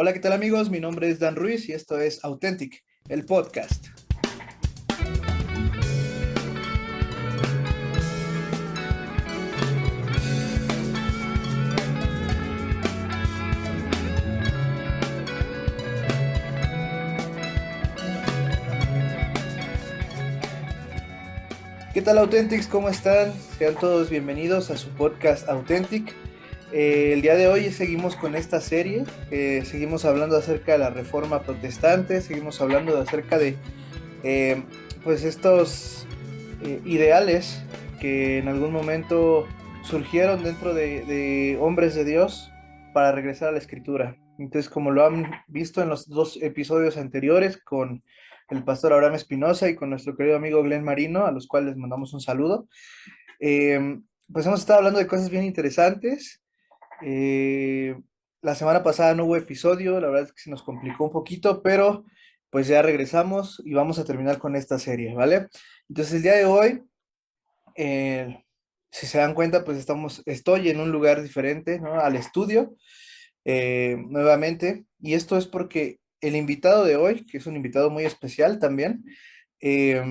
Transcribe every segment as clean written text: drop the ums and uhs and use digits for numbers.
Hola, ¿qué tal amigos? Mi nombre es Dan Ruiz y esto es Authentic, el podcast. ¿Qué tal Authentics? ¿Cómo están? Sean todos bienvenidos a su podcast Authentic. El día de hoy seguimos con esta serie, seguimos hablando acerca de la Reforma Protestante, seguimos hablando acerca de eh, pues estos ideales que en algún momento surgieron dentro de hombres de Dios para regresar a la Escritura. Entonces, como lo han visto en los dos episodios anteriores con el pastor Abraham Espinosa y con nuestro querido amigo Glenn Marino, a los cuales les mandamos un saludo, pues hemos estado hablando de cosas bien interesantes. Eh, la semana pasada no hubo episodio, la verdad es que se nos complicó un poquito, pero pues ya regresamos y vamos a terminar con esta serie, ¿vale? Entonces el día de hoy, si se dan cuenta, pues estoy en un lugar diferente, ¿no? Al estudio, nuevamente, y esto es porque el invitado de hoy, que es un invitado muy especial también, eh,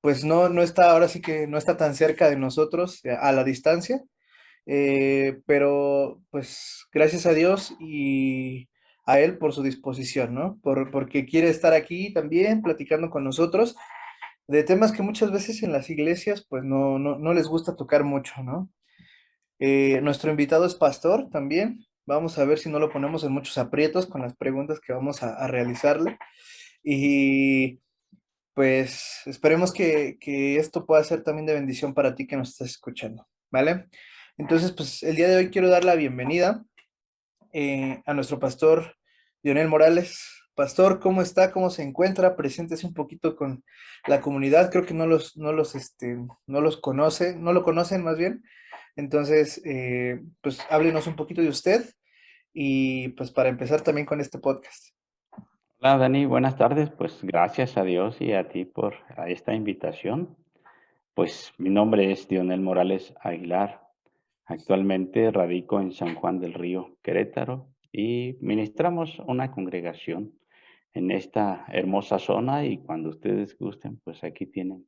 pues no está, ahora sí que no está tan cerca de nosotros a la distancia, pero pues gracias a Dios y a él por su disposición, ¿no? Porque quiere estar aquí también platicando con nosotros de temas que muchas veces en las iglesias pues no les gusta tocar mucho, ¿no? Nuestro invitado es pastor también. Vamos a ver si no lo ponemos en muchos aprietos con las preguntas que vamos a realizarle. Y pues esperemos que esto pueda ser también de bendición para ti que nos estás escuchando, ¿vale? Entonces, pues el día de hoy quiero dar la bienvenida a nuestro pastor Lionel Morales. Pastor, ¿cómo está? ¿Cómo se encuentra? Preséntese un poquito con la comunidad. Creo que no los conoce, no lo conocen más bien. Entonces, pues háblenos un poquito de usted y pues para empezar también con este podcast. Hola Dani, buenas tardes. Pues gracias a Dios y a ti por esta invitación. Pues mi nombre es Dionel Morales Aguilar. Actualmente radico en San Juan del Río, Querétaro, y ministramos una congregación en esta hermosa zona y cuando ustedes gusten, pues aquí tienen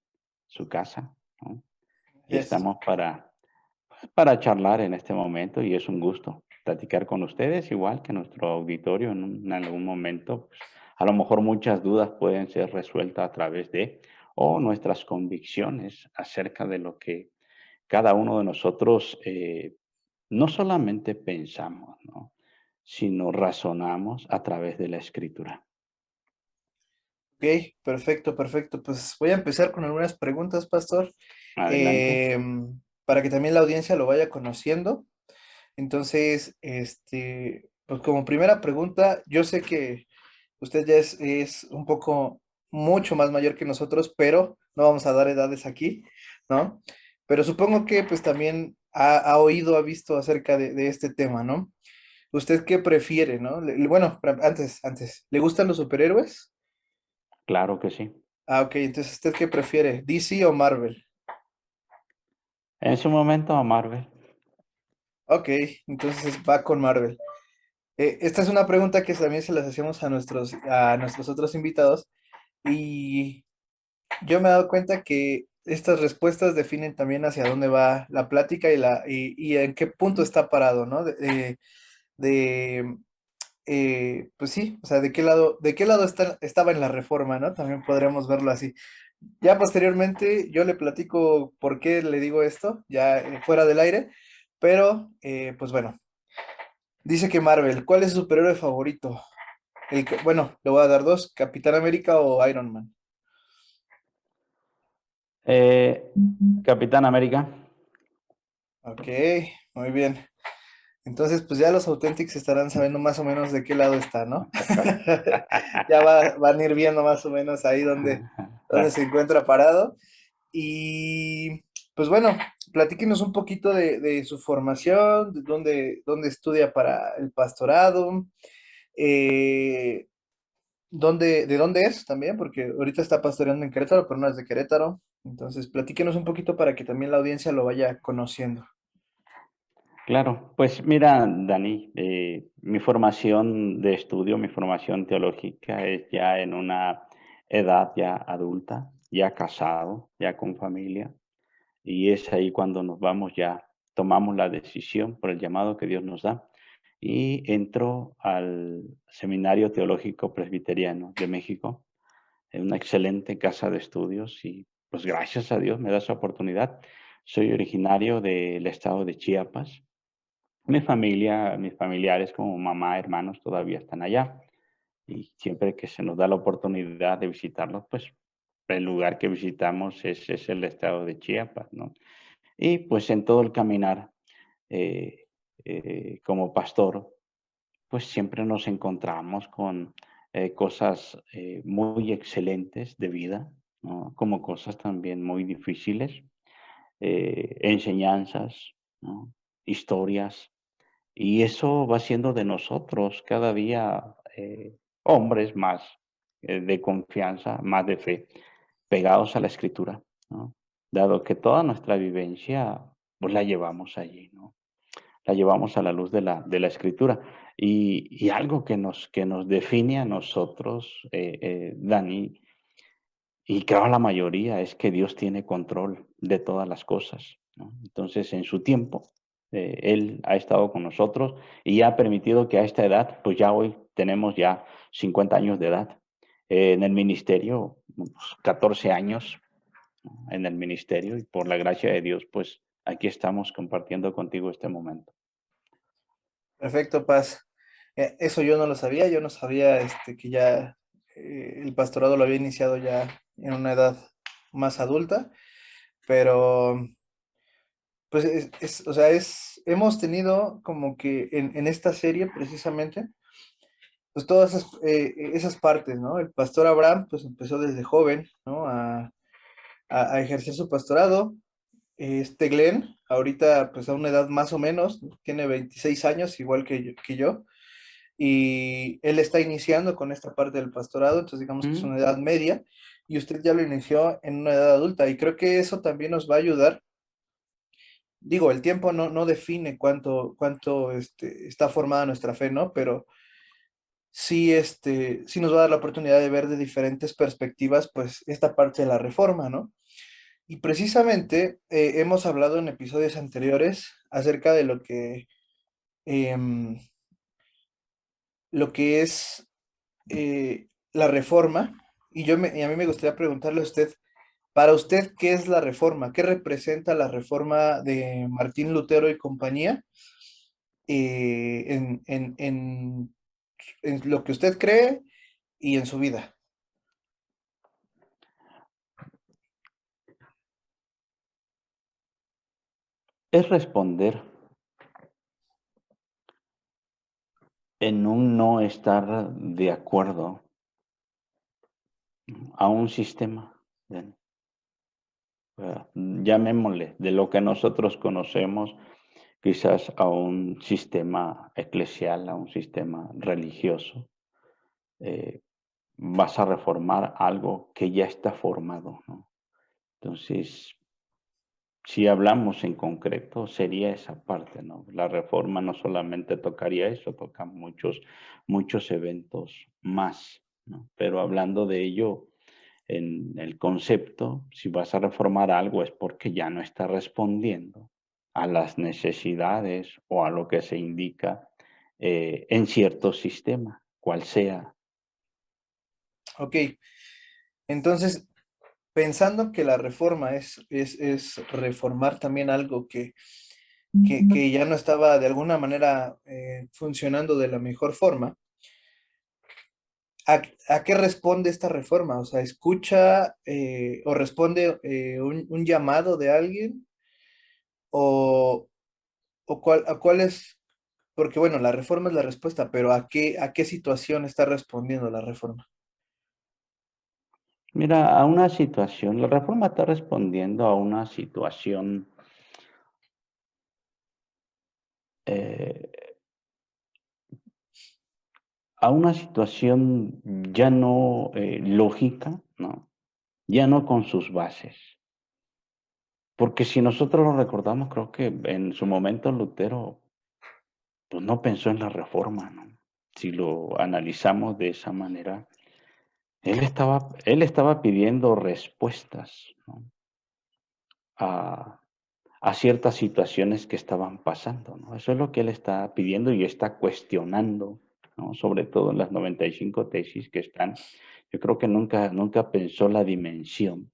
su casa, ¿no? Y Yes. estamos para charlar en este momento y es un gusto platicar con ustedes, igual que nuestro auditorio en algún momento. Pues, a lo mejor muchas dudas pueden ser resueltas a través de o nuestras convicciones acerca de lo que cada uno de nosotros no solamente pensamos, ¿no? Sino razonamos a través de la escritura. Ok, perfecto, perfecto. Pues voy a empezar con algunas preguntas, Pastor, Adelante. eh, para que también la audiencia lo vaya conociendo. Entonces, pues como primera pregunta, yo sé que usted ya es un poco, mucho más mayor que nosotros, pero no vamos a dar edades aquí, ¿no? Pero supongo que pues también ha oído, ha visto acerca de este tema, ¿no? ¿Usted qué prefiere, no? Bueno, antes, ¿le gustan los superhéroes? Claro que sí. Ah, ok, entonces ¿usted qué prefiere? ¿DC o Marvel? En su momento, Marvel. Ok, entonces va con Marvel. Esta es una pregunta que también se las hacemos a nuestros otros invitados y yo me he dado cuenta que estas respuestas definen también hacia dónde va la plática y en qué punto está parado, ¿no? De, pues sí, o sea, de qué lado estaba en la reforma, ¿no? También podríamos verlo así. Ya posteriormente yo le platico por qué le digo esto, ya fuera del aire, pero pues bueno, dice que Marvel, ¿cuál es su superhéroe favorito? Bueno, le voy a dar dos, Capitán América o Iron Man. Eh, Capitán América. Ok, muy bien. Entonces, pues ya los Authentics estarán sabiendo más o menos de qué lado está, ¿no? Ya van a ir viendo más o menos ahí donde se encuentra parado. Y pues bueno, platíquenos un poquito de su formación, de dónde estudia para el pastorado, eh, de dónde es también, porque ahorita está pastoreando en Querétaro, pero no es de Querétaro. Entonces, platíquenos un poquito para que también la audiencia lo vaya conociendo. Claro, pues mira, Dani, mi formación de estudio, mi formación teológica es ya en una edad ya adulta, ya casado, ya con familia, y es ahí cuando nos vamos ya, tomamos la decisión por el llamado que Dios nos da, y entro al Seminario Teológico Presbiteriano de México, en una excelente casa de estudios, y pues gracias a Dios me da esa oportunidad. Soy originario del estado de Chiapas. Mi familia, mis familiares como mamá, hermanos todavía están allá y siempre que se nos da la oportunidad de visitarlos, pues el lugar que visitamos es el estado de Chiapas, ¿no? Y pues en todo el caminar eh, como pastor, pues siempre nos encontramos con cosas muy excelentes de vida, ¿no? Como cosas también muy difíciles, enseñanzas, ¿no? Historias, y eso va haciendo de nosotros cada día hombres más de confianza, más de fe, pegados a la escritura, ¿no? Dado que toda nuestra vivencia, pues la llevamos allí, ¿no? La llevamos a la luz de la escritura. Y algo que nos define a nosotros, Dani, y creo la mayoría es que Dios tiene control de todas las cosas, ¿no? Entonces, en su tiempo, Él ha estado con nosotros y ha permitido que a esta edad, pues ya hoy tenemos ya 50 años de edad. En el ministerio, pues, 14 años, ¿no? En el ministerio, y por la gracia de Dios, pues aquí estamos compartiendo contigo este momento. Perfecto, Paz. Eso yo no lo sabía, yo no sabía que ya el pastorado lo había iniciado ya en una edad más adulta, pero pues o sea, hemos tenido como que en esta serie precisamente, pues todas esas partes, ¿no? El pastor Abraham pues empezó desde joven, ¿no? A ejercer su pastorado. Glenn, ahorita pues a una edad más o menos, tiene 26 años, igual que yo, y él está iniciando con esta parte del pastorado, entonces digamos que es Mm, una edad media, y usted ya lo inició en una edad adulta, y creo que eso también nos va a ayudar. Digo, el tiempo no define cuánto está formada nuestra fe, ¿no? Pero sí, sí nos va a dar la oportunidad de ver de diferentes perspectivas, pues, esta parte de la reforma, ¿no? Y precisamente hemos hablado en episodios anteriores acerca de em, lo que es la reforma, y a mí me gustaría preguntarle a usted, para usted, ¿qué es la reforma? ¿Qué representa la reforma de Martín Lutero y compañía en lo que usted cree y en su vida? es responder en un no estar de acuerdo a un sistema. Llamémosle, de lo que nosotros conocemos, quizás a un sistema eclesial, a un sistema religioso. eh, Vas a reformar algo que ya está formado, ¿no? Entonces, si hablamos en concreto, sería esa parte, ¿no? La reforma no solamente tocaría eso, toca muchos eventos más, ¿no? Pero hablando de ello, en el concepto, si vas a reformar algo es porque ya no está respondiendo a las necesidades o a lo que se indica en cierto sistema, cual sea. Ok, entonces, pensando que la reforma es reformar también algo que ya no estaba de alguna manera funcionando de la mejor forma, ¿a qué responde esta reforma? O sea, ¿escucha o responde un llamado de alguien? ¿O, a cuál es? Porque bueno, la reforma es la respuesta, pero a qué situación está respondiendo la reforma? Mira, a una situación, la reforma está respondiendo a una situación, eh, ya no lógica, ¿no? Ya no con sus bases. Porque si nosotros lo recordamos, creo que en su momento Lutero, pues no pensó en la reforma, ¿no? Si lo analizamos de esa manera, él estaba pidiendo respuestas, ¿no? A, a ciertas situaciones que estaban pasando, ¿no? Eso es lo que él está pidiendo y está cuestionando, ¿no? Sobre todo en las 95 tesis que están. Yo creo que nunca pensó la dimensión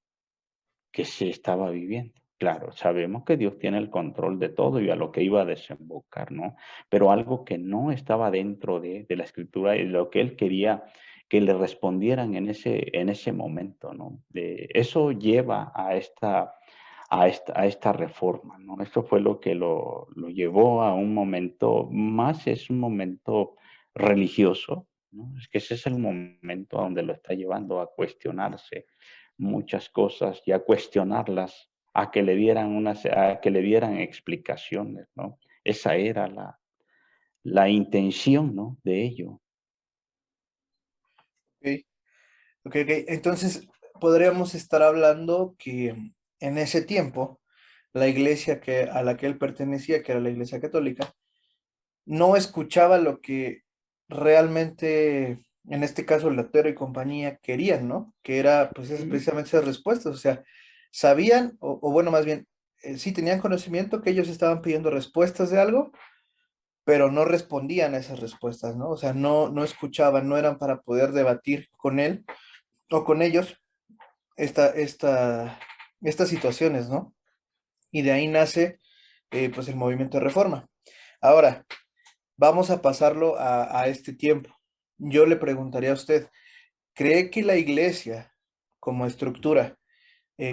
que se estaba viviendo. Claro, sabemos que Dios tiene el control de todo y a lo que iba a desembocar, ¿no? Pero algo que no estaba dentro de la escritura y lo que él quería que le respondieran en ese momento, ¿no? Eso lleva a esta reforma, ¿no? Esto fue lo que lo llevó a un momento, más es un momento religioso, ¿no? Es que ese es el momento a donde lo está llevando a cuestionarse muchas cosas y a cuestionarlas, a que le dieran explicaciones, ¿no? Esa era la intención, ¿no? De ello. Ok, ok, ok. Entonces, podríamos estar hablando que en ese tiempo, la iglesia a la que él pertenecía, que era la iglesia católica, no escuchaba lo que realmente, en este caso, Lutero y compañía querían, ¿no? Que era, pues, precisamente esas respuestas. O sea, sabían, o bueno, más bien, sí tenían conocimiento que ellos estaban pidiendo respuestas de algo, pero no respondían a esas respuestas, ¿no? O sea, no escuchaban, no eran para poder debatir con él o con ellos esta, esta, estas situaciones, ¿no? Y de ahí nace, pues, el movimiento de reforma. Ahora, vamos a pasarlo a este tiempo. Yo le preguntaría a usted, ¿cree que la iglesia, como estructura,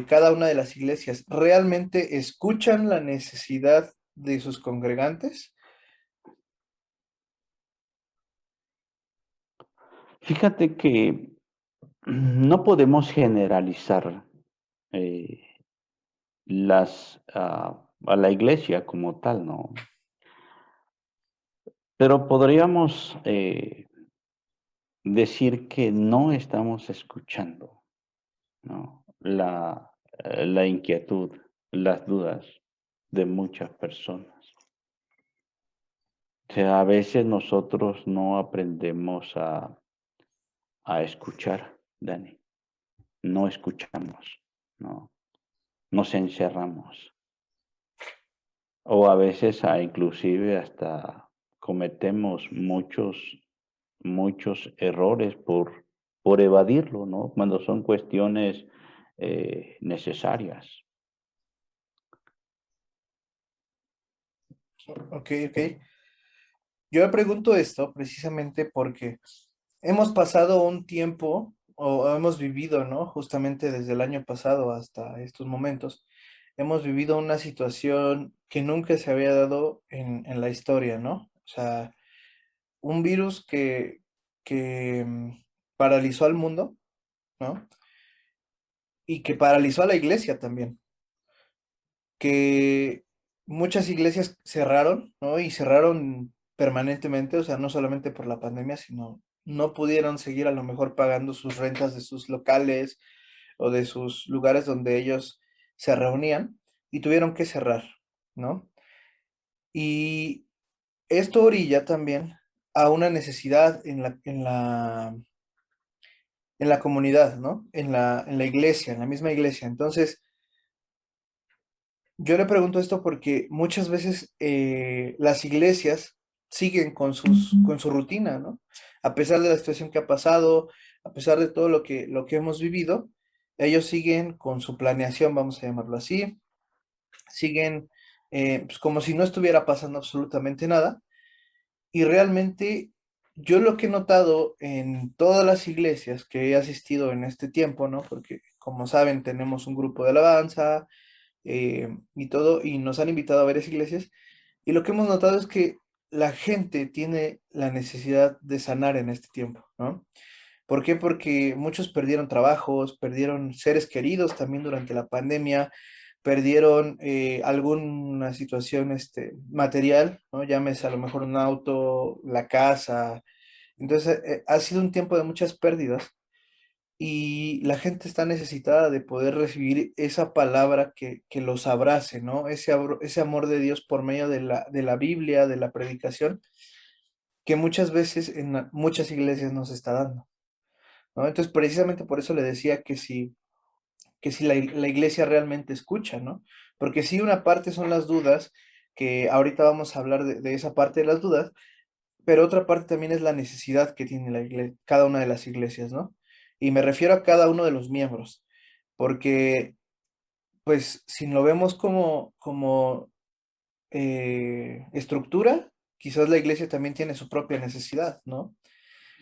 cada una de las iglesias, realmente escuchan la necesidad de sus congregantes? Fíjate que no podemos generalizar eh, a la iglesia como tal, ¿no? Pero podríamos decir que no estamos escuchando, ¿no? La inquietud, las dudas de muchas personas. O sea, a veces nosotros no aprendemos a escuchar, Dani. No escuchamos, ¿no? Nos encerramos. O a veces inclusive hasta cometemos muchos errores por evadirlo, ¿no? Cuando son cuestiones necesarias. Ok, ok. Yo le pregunto esto precisamente porque hemos pasado un tiempo o hemos vivido, ¿no? Justamente desde el año pasado hasta estos momentos, hemos vivido una situación que nunca se había dado en la historia, ¿no? O sea, un virus que paralizó al mundo, ¿no? Y que paralizó a la iglesia también, que muchas iglesias cerraron, ¿no? Y cerraron permanentemente, o sea, no solamente por la pandemia, sino no pudieron seguir a lo mejor pagando sus rentas de sus locales o de sus lugares donde ellos se reunían y tuvieron que cerrar, ¿no? Y esto orilla también a una necesidad en la comunidad, ¿no? En la iglesia, en la misma iglesia. Entonces, yo le pregunto esto porque muchas veces las iglesias siguen con su rutina, ¿no? A pesar de la situación que ha pasado, a pesar de todo lo que hemos vivido, ellos siguen con su planeación, vamos a llamarlo así, siguen pues como si no estuviera pasando absolutamente nada. Y realmente yo lo que he notado en todas las iglesias que he asistido en este tiempo, ¿no? Porque como saben, tenemos un grupo de alabanza y todo, y nos han invitado a varias iglesias, y lo que hemos notado es que la gente tiene la necesidad de sanar en este tiempo, ¿no? ¿Por qué? Porque muchos perdieron trabajos, perdieron seres queridos también durante la pandemia, perdieron alguna situación material, ¿no? Llámese a lo mejor un auto, la casa. Entonces, ha sido un tiempo de muchas pérdidas y la gente está necesitada de poder recibir esa palabra que los abrace, ¿no? Ese amor de Dios por medio de la Biblia, de la predicación, que muchas veces en muchas iglesias nos está dando, ¿no? Entonces, precisamente por eso le decía que si la iglesia realmente escucha, ¿no? Porque sí, una parte son las dudas, que ahorita vamos a hablar de esa parte de las dudas, pero otra parte también es la necesidad que tiene cada una de las iglesias, ¿no? Y me refiero a cada uno de los miembros, porque, pues, si lo vemos como estructura, quizás la iglesia también tiene su propia necesidad, ¿no?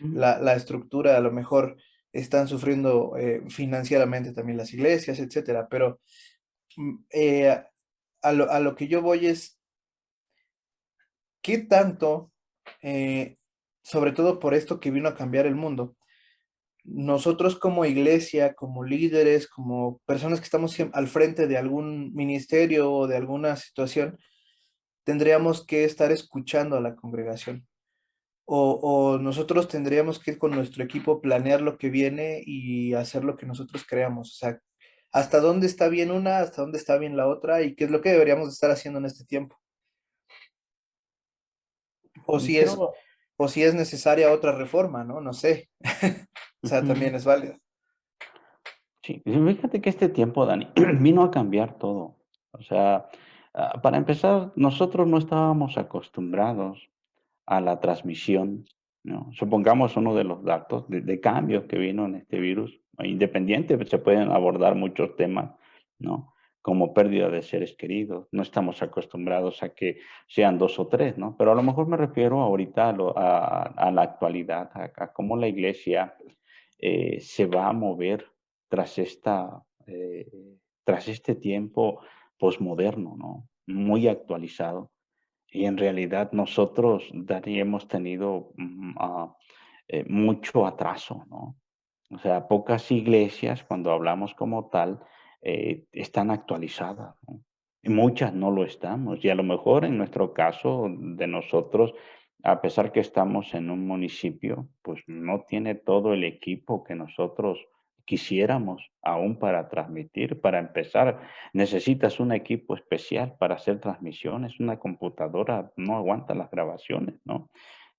Mm. La estructura a lo mejor están sufriendo financieramente también las iglesias, etcétera, pero mm, eh, a lo que yo voy es, ¿qué tanto, eh, sobre todo por esto que vino a cambiar el mundo, nosotros como iglesia, como líderes, como personas que estamos al frente de algún ministerio o de alguna situación, tendríamos que estar escuchando a la congregación? O nosotros tendríamos que ir con nuestro equipo, planear lo que viene y hacer lo que nosotros creamos. O sea, hasta dónde está bien una, hasta dónde está bien la otra y qué es lo que deberíamos estar haciendo en este tiempo. O si es, Creo, o si es necesaria otra reforma, ¿no? No sé. O sea, ujú. también es válido. Sí, y fíjate que este tiempo, Dani, vino a cambiar todo. O sea, para empezar, nosotros no estábamos acostumbrados a la transmisión, ¿no? Supongamos uno de los datos de cambios que vino en este virus, independiente, pues, se pueden abordar muchos temas, ¿no? Como pérdida de seres queridos. No estamos acostumbrados a que sean dos o tres, ¿no? Pero a lo mejor me refiero ahorita a la actualidad, a cómo la iglesia se va a mover tras tras este tiempo posmoderno, ¿no? Muy actualizado. Y en realidad nosotros, Dani, hemos tenido mucho atraso, ¿no? O sea, pocas iglesias, cuando hablamos como tal, están actualizadas, ¿no? Y muchas no lo estamos. Y a lo mejor en nuestro caso de nosotros, a pesar que estamos en un municipio, pues no tiene todo el equipo que nosotros quisiéramos aún para transmitir. Para empezar, necesitas un equipo especial para hacer transmisiones. Una computadora no aguanta las grabaciones, ¿no?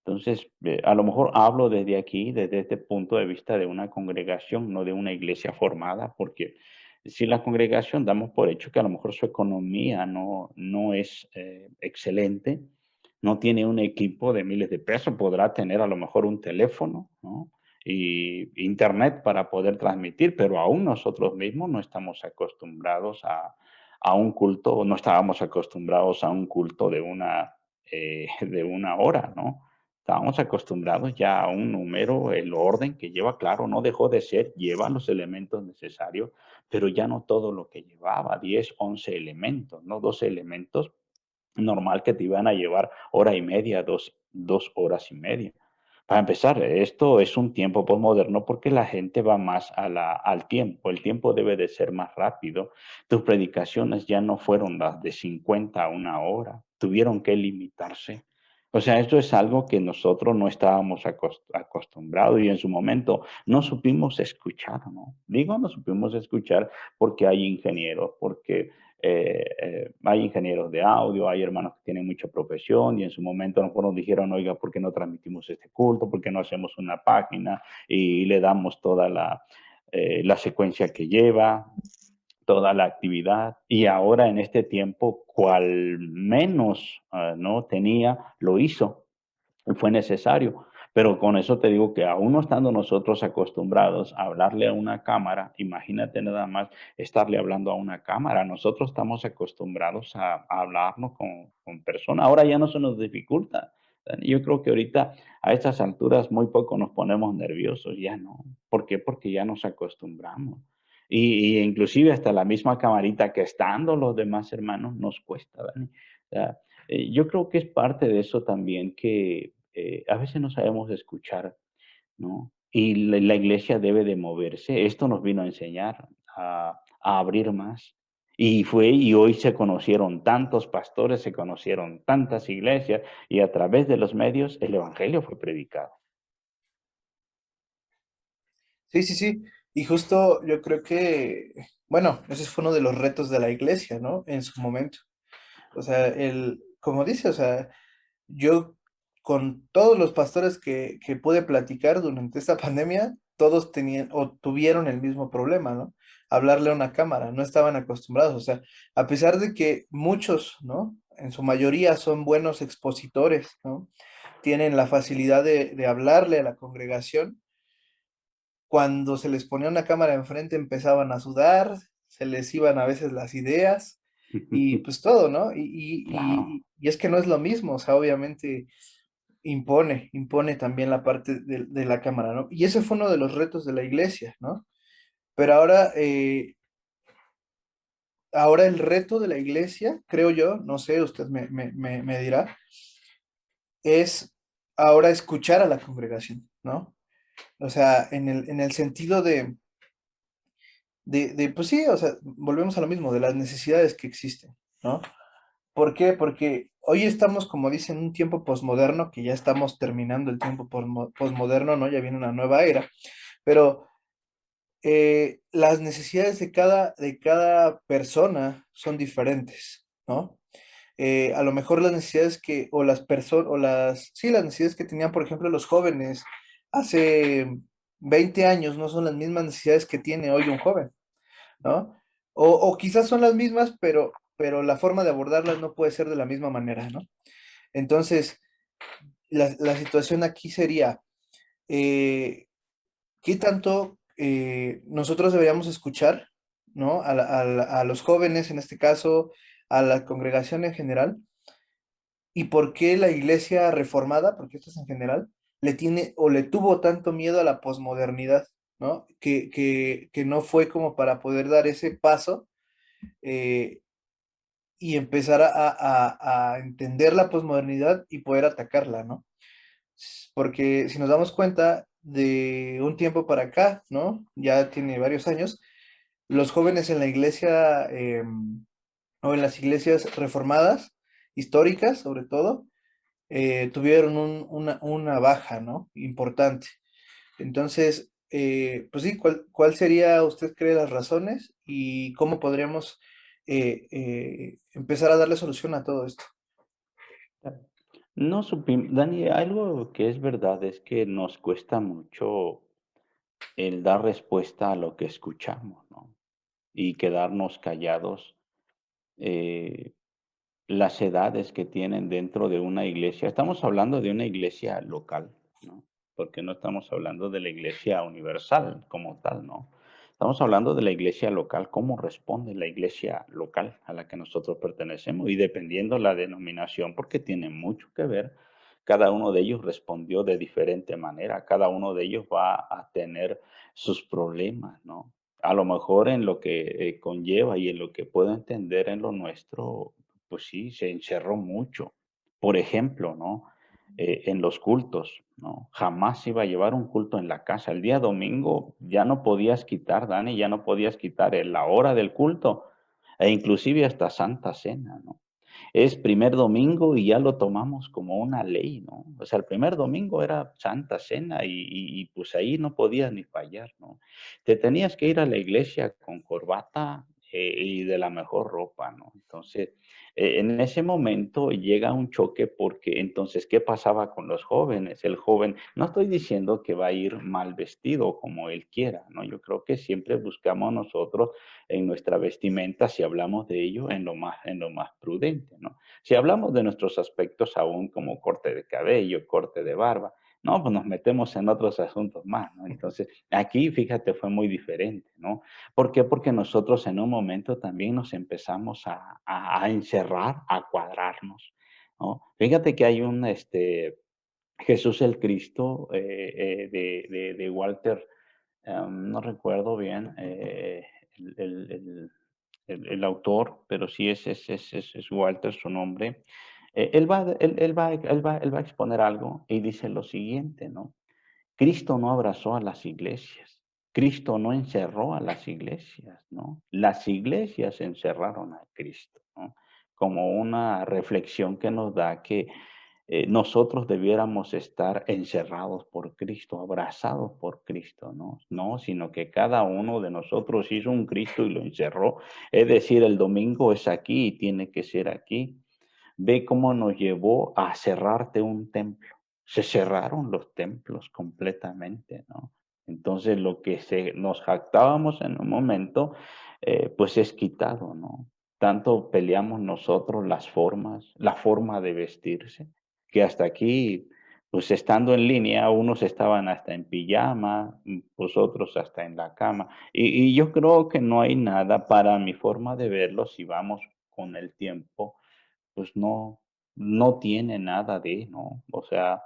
Entonces, a lo mejor hablo desde aquí, desde este punto de vista de una congregación, no de una iglesia formada, porque si la congregación damos por hecho que a lo mejor su economía no es excelente, no tiene un equipo de miles de pesos, podrá tener a lo mejor un teléfono, ¿no? Y internet para poder transmitir, pero aún nosotros mismos no estamos acostumbrados a un culto, no estábamos acostumbrados a un culto de una hora, ¿no? Estábamos acostumbrados ya a un número, el orden que lleva, claro, no dejó de ser, lleva los elementos necesarios, pero ya no todo lo que llevaba, 10, 11 elementos, ¿no? 12 elementos, normal que te iban a llevar hora y media, dos horas y media. Para empezar, esto es un tiempo posmoderno porque la gente va más al tiempo. El tiempo debe de ser más rápido. Tus predicaciones ya no fueron las de 50 a una hora. Tuvieron que limitarse. O sea, esto es algo que nosotros no estábamos acostumbrados y en su momento no supimos escuchar, ¿no? Digo, no supimos escuchar porque hay ingenieros, porque hay ingenieros de audio, hay hermanos que tienen mucha profesión y en su momento a lo mejor nos dijeron, oiga, ¿por qué no transmitimos este culto? ¿Por qué no hacemos una página y le damos toda la secuencia que lleva, toda la actividad? Y ahora en este tiempo, cual menos no tenía, lo hizo. Fue necesario. Pero con eso te digo que aún no estando nosotros acostumbrados a hablarle a una cámara, imagínate nada más estarle hablando a una cámara. Nosotros estamos acostumbrados a hablarnos con personas. Ahora ya no se nos dificulta. Yo creo que ahorita a estas alturas muy poco nos ponemos nerviosos, ya no. ¿Por qué? Porque ya nos acostumbramos. Y inclusive hasta la misma camarita que estando los demás hermanos nos cuesta, Dani. O sea, yo creo que es parte de eso también que a veces no sabemos escuchar, ¿no? Y la iglesia debe de moverse. Esto nos vino a enseñar a abrir más. Y hoy se conocieron tantos pastores, se conocieron tantas iglesias, y a través de los medios el evangelio fue predicado. Sí, sí, sí. Y justo yo creo que, bueno, ese fue uno de los retos de la iglesia, ¿no? En su momento. O sea, como dice, o sea, yo con todos los pastores que pude platicar durante esta pandemia, todos tenían o tuvieron el mismo problema, ¿no? Hablarle a una cámara, no estaban acostumbrados. O sea, a pesar de que muchos, ¿no? En su mayoría son buenos expositores, ¿no? Tienen la facilidad de hablarle a la congregación. Cuando se les ponía una cámara enfrente empezaban a sudar, se les iban a veces las ideas y pues todo, ¿no? Claro. Y es que no es lo mismo, o sea, obviamente impone también la parte de la cámara, ¿no? Y ese fue uno de los retos de la iglesia, ¿no? Pero ahora el reto de la iglesia, creo yo, no sé, usted me dirá, es ahora escuchar a la congregación, ¿no? O sea, en el sentido pues sí, o sea, volvemos a lo mismo, de las necesidades que existen, ¿no? ¿Por qué? Porque hoy estamos, como dicen, en un tiempo posmoderno, que ya estamos terminando el tiempo posmoderno, ¿no? Ya viene una nueva era, pero las necesidades de cada persona son diferentes, ¿no? A lo mejor las necesidades que, o las personas, sí, las necesidades que tenían, por ejemplo, los jóvenes hace 20 años no son las mismas necesidades que tiene hoy un joven, ¿no? O quizás son las mismas, pero la forma de abordarlas no puede ser de la misma manera, ¿no? Entonces, la situación aquí sería, eh, ¿qué tanto nosotros deberíamos escuchar, ¿no? A los jóvenes, en este caso, a la congregación en general, y por qué la iglesia reformada, porque esto es en general, le tiene o le tuvo tanto miedo a la posmodernidad, ¿no? Que no fue como para poder dar ese paso eh, y empezar a entender la posmodernidad y poder atacarla, ¿no? Porque si nos damos cuenta de un tiempo para acá, ¿no? Ya tiene varios años, los jóvenes en la iglesia o en las iglesias reformadas, históricas sobre todo, tuvieron una baja, ¿no? Importante. Entonces, pues sí, ¿cuál sería, usted cree, las razones y cómo podríamos empezar a darle solución a todo esto? No supimos, Dani, algo que es verdad es que nos cuesta mucho el dar respuesta a lo que escuchamos, ¿no? Y quedarnos callados. eh, las edades que tienen dentro de una iglesia. Estamos hablando de una iglesia local, ¿no? Porque no estamos hablando de la iglesia universal como tal, ¿no? Estamos hablando de la iglesia local, cómo responde la iglesia local a la que nosotros pertenecemos y dependiendo la denominación, porque tiene mucho que ver, cada uno de ellos respondió de diferente manera, cada uno de ellos va a tener sus problemas, ¿no? A lo mejor en lo que conlleva y en lo que puedo entender en lo nuestro, pues sí, se encerró mucho. Por ejemplo, ¿no? En los cultos, ¿no? Jamás se iba a llevar un culto en la casa. El día domingo ya no podías quitar, Dani, ya no podías quitar la hora del culto e inclusive hasta Santa Cena, ¿no? Es primer domingo y ya lo tomamos como una ley, ¿no? O sea, el primer domingo era Santa Cena pues ahí no podías ni fallar, ¿no? Te tenías que ir a la iglesia con corbata y de la mejor ropa, ¿no? Entonces, en ese momento llega un choque porque entonces, ¿qué pasaba con los jóvenes? El joven, no estoy diciendo que va a ir mal vestido como él quiera, ¿no? Yo creo que siempre buscamos nosotros en nuestra vestimenta, si hablamos de ello, en lo más prudente, ¿no? Si hablamos de nuestros aspectos aún como corte de cabello, corte de barba, no, pues nos metemos en otros asuntos más, ¿no? Entonces, aquí, fíjate, fue muy diferente, ¿no? ¿Por qué? Porque nosotros en un momento también nos empezamos a encerrar, a cuadrarnos, ¿no? Fíjate que hay Jesús el Cristo de Walter, no recuerdo bien el, el- el- el autor, pero sí es Walter su nombre. Él va a exponer algo y dice lo siguiente, ¿no? Cristo no abrazó a las iglesias, Cristo no encerró a las iglesias, ¿no? Las iglesias encerraron a Cristo, ¿no? Como una reflexión que nos da que nosotros debiéramos estar encerrados por Cristo, abrazados por Cristo, ¿no? No, sino que cada uno de nosotros hizo un Cristo y lo encerró. Es decir, el domingo es aquí y tiene que ser aquí. Ve cómo nos llevó a cerrarte un templo. Se cerraron los templos completamente, ¿no? Entonces, lo que nos jactábamos en un momento, pues es quitado, ¿no? Tanto peleamos nosotros las formas, la forma de vestirse, que hasta aquí, pues estando en línea, unos estaban hasta en pijama, pues otros hasta en la cama. Y yo creo que no hay nada para mi forma de verlo si vamos con el tiempo pues no tiene nada de, ¿no? O sea,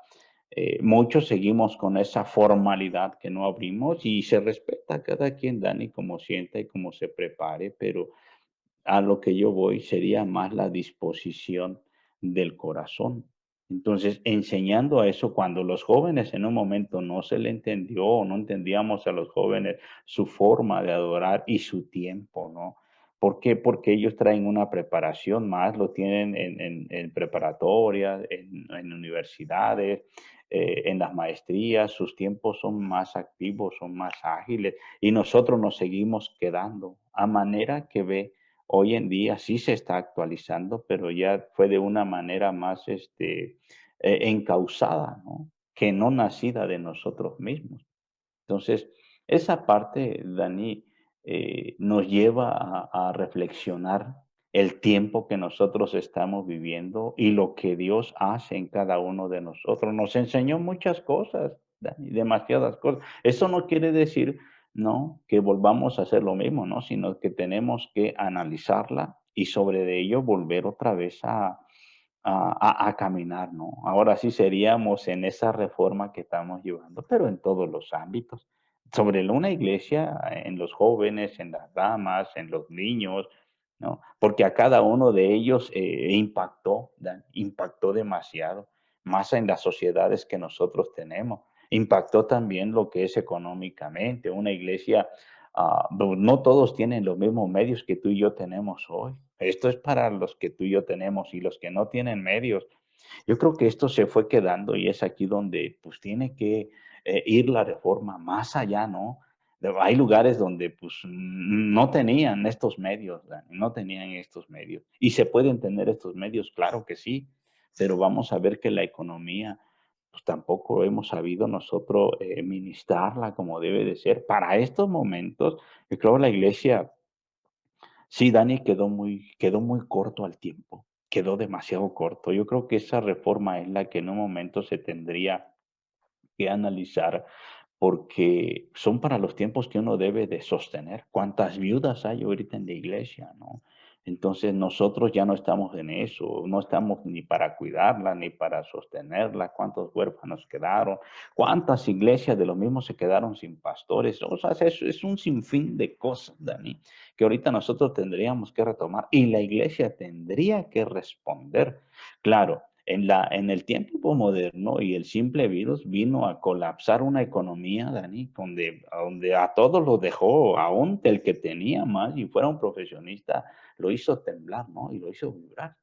muchos seguimos con esa formalidad que no abrimos y se respeta a cada quien, Dani, como sienta y como se prepare, pero a lo que yo voy sería más la disposición del corazón. Entonces, enseñando a eso, cuando los jóvenes en un momento no se le entendió o no entendíamos a los jóvenes su forma de adorar y su tiempo, ¿no? ¿Por qué? Porque ellos traen una preparación más, lo tienen en preparatorias, en universidades, en las maestrías, sus tiempos son más activos, son más ágiles y nosotros nos seguimos quedando a manera que ve. Hoy en día sí se está actualizando, pero ya fue de una manera más, encausada, ¿no? Que no nacida de nosotros mismos. Entonces, esa parte, Dani, nos lleva a reflexionar el tiempo que nosotros estamos viviendo y lo que Dios hace en cada uno de nosotros. Nos enseñó muchas cosas, Dani, demasiadas cosas. Eso no quiere decir, ¿no?, que volvamos a hacer lo mismo, ¿no? Sino que tenemos que analizarla y sobre de ello volver otra vez a caminar, ¿no? Ahora sí seríamos en esa reforma que estamos llevando, pero en todos los ámbitos. Sobre una iglesia, en los jóvenes, en las damas, en los niños, ¿no? Porque a cada uno de ellos impactó, impactó demasiado, más en las sociedades que nosotros tenemos. Impactó también lo que es económicamente. Una iglesia, no todos tienen los mismos medios que tú y yo tenemos hoy. Esto es para los que tú y yo tenemos y los que no tienen medios. Yo creo que esto se fue quedando y es aquí donde pues tiene que ir la reforma más allá, ¿no? Hay lugares donde pues no tenían estos medios, Dani, no tenían estos medios. ¿Y se pueden tener estos medios? Claro que sí, pero vamos a ver que la economía pues tampoco hemos sabido nosotros ministrarla como debe de ser. Para estos momentos, yo creo que la iglesia. Sí, Dani quedó muy corto al tiempo, quedó demasiado corto. Yo creo que esa reforma es la que en un momento se tendría que analizar porque son para los tiempos que uno debe de sostener. ¿Cuántas viudas hay ahorita en la iglesia, no? Entonces nosotros ya no estamos en eso, no estamos ni para cuidarla, ni para sostenerla. ¿Cuántos huérfanos quedaron? ¿Cuántas iglesias de los mismos se quedaron sin pastores? O sea, es un sinfín de cosas, Dani, que ahorita nosotros tendríamos que retomar y la iglesia tendría que responder. Claro, en el tiempo moderno y el simple virus vino a colapsar una economía, Dani, donde a todos los dejó, aún el que tenía más y fuera un profesionista, lo hizo temblar, ¿no? Y lo hizo vibrar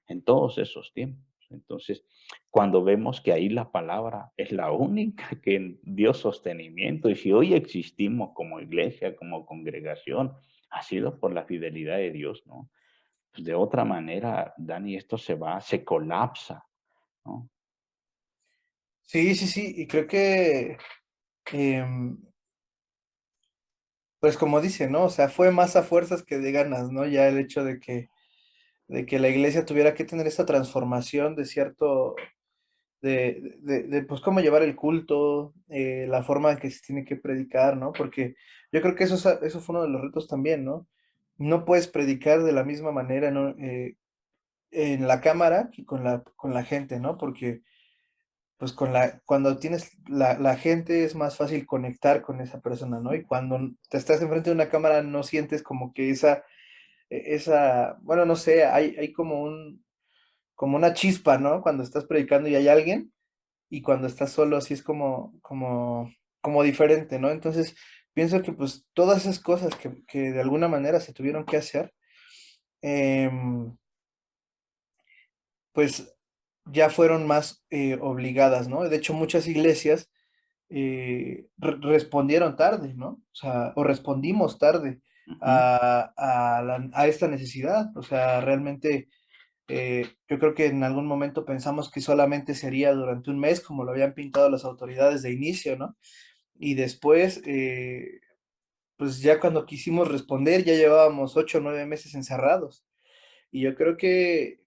en todos esos tiempos. Entonces, cuando vemos que ahí la palabra es la única que dio sostenimiento, y si hoy existimos como iglesia, como congregación, ha sido por la fidelidad de Dios, ¿no? Pues de otra manera, Dani, esto se colapsa, ¿no? Sí, sí, sí, y creo que, em, pues como dice, ¿no? O sea, fue más a fuerzas que de ganas, ¿no? Ya el hecho de que la iglesia tuviera que tener esta transformación de cierto, pues cómo llevar el culto, la forma en que se tiene que predicar, ¿no? Porque yo creo que eso fue uno de los retos también, ¿no? No puedes predicar de la misma manera, ¿no? En la cámara que con la gente, ¿no? Porque pues cuando tienes la gente es más fácil conectar con esa persona, ¿no? Y cuando te estás enfrente de una cámara no sientes como que bueno, no sé, hay como una chispa, ¿no? Cuando estás predicando y hay alguien, y cuando estás solo así es como diferente, ¿no? Entonces, pienso que pues todas esas cosas que de alguna manera se tuvieron que hacer, em, pues ya fueron más obligadas, ¿no? De hecho, muchas iglesias respondieron tarde, ¿no? O sea, o respondimos tarde Ujú. a esta necesidad. O sea, realmente yo creo que en algún momento pensamos que solamente sería durante un mes, como lo habían pintado las autoridades de inicio, ¿no? Y después, pues ya cuando quisimos responder, ya llevábamos 8 o 9 meses encerrados. Y yo creo que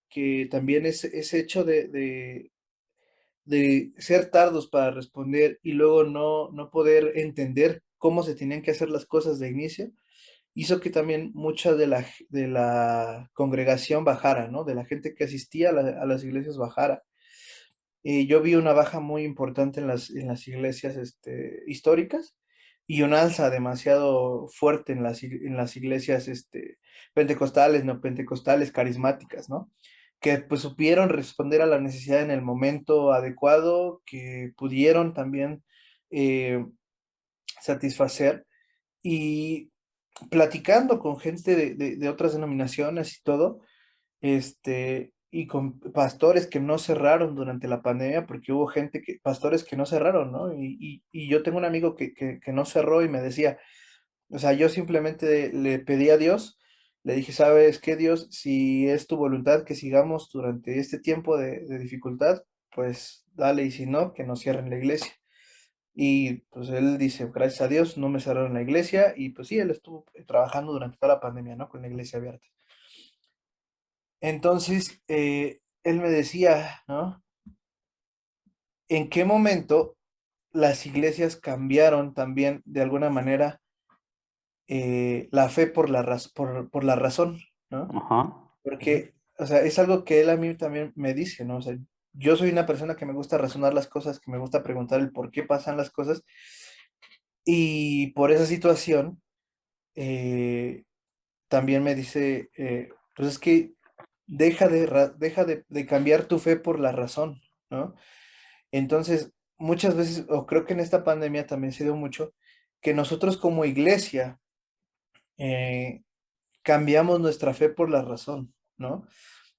también ese hecho de ser tardos para responder y luego no poder entender cómo se tenían que hacer las cosas de inicio, hizo que también mucha de la congregación bajara, ¿no? De la gente que asistía a las iglesias bajara. Yo vi una baja muy importante en las iglesias históricas y un alza demasiado fuerte en las iglesias pentecostales, no pentecostales, carismáticas, ¿no? Que pues supieron responder a la necesidad en el momento adecuado, que pudieron también eh, satisfacer y platicando con gente de otras denominaciones y todo, y con pastores que no cerraron durante la pandemia, porque hubo pastores que no cerraron, ¿no? Y yo tengo un amigo que no cerró y me decía, o sea, yo simplemente le pedí a Dios, le dije, ¿sabes qué, Dios? Si es tu voluntad que sigamos durante este tiempo de dificultad, pues dale, y si no, que nos cierren la iglesia. Y pues él dice, gracias a Dios, no me cerraron la iglesia, y pues sí, él estuvo trabajando durante toda la pandemia, ¿no? Con la iglesia abierta. Entonces, él me decía, ¿no? ¿En qué momento las iglesias cambiaron también de alguna manera la fe por la razón, ¿no? Ajá. Porque, o sea, es algo que él a mí también me dice, ¿no? O sea, yo soy una persona que me gusta razonar las cosas, que me gusta preguntar el por qué pasan las cosas, y por esa situación eh, también me dice, pues es que deja de cambiar tu fe por la razón, ¿no? Entonces, muchas veces, o creo que en esta pandemia también se dio mucho, que nosotros como iglesia eh, cambiamos nuestra fe por la razón, ¿no?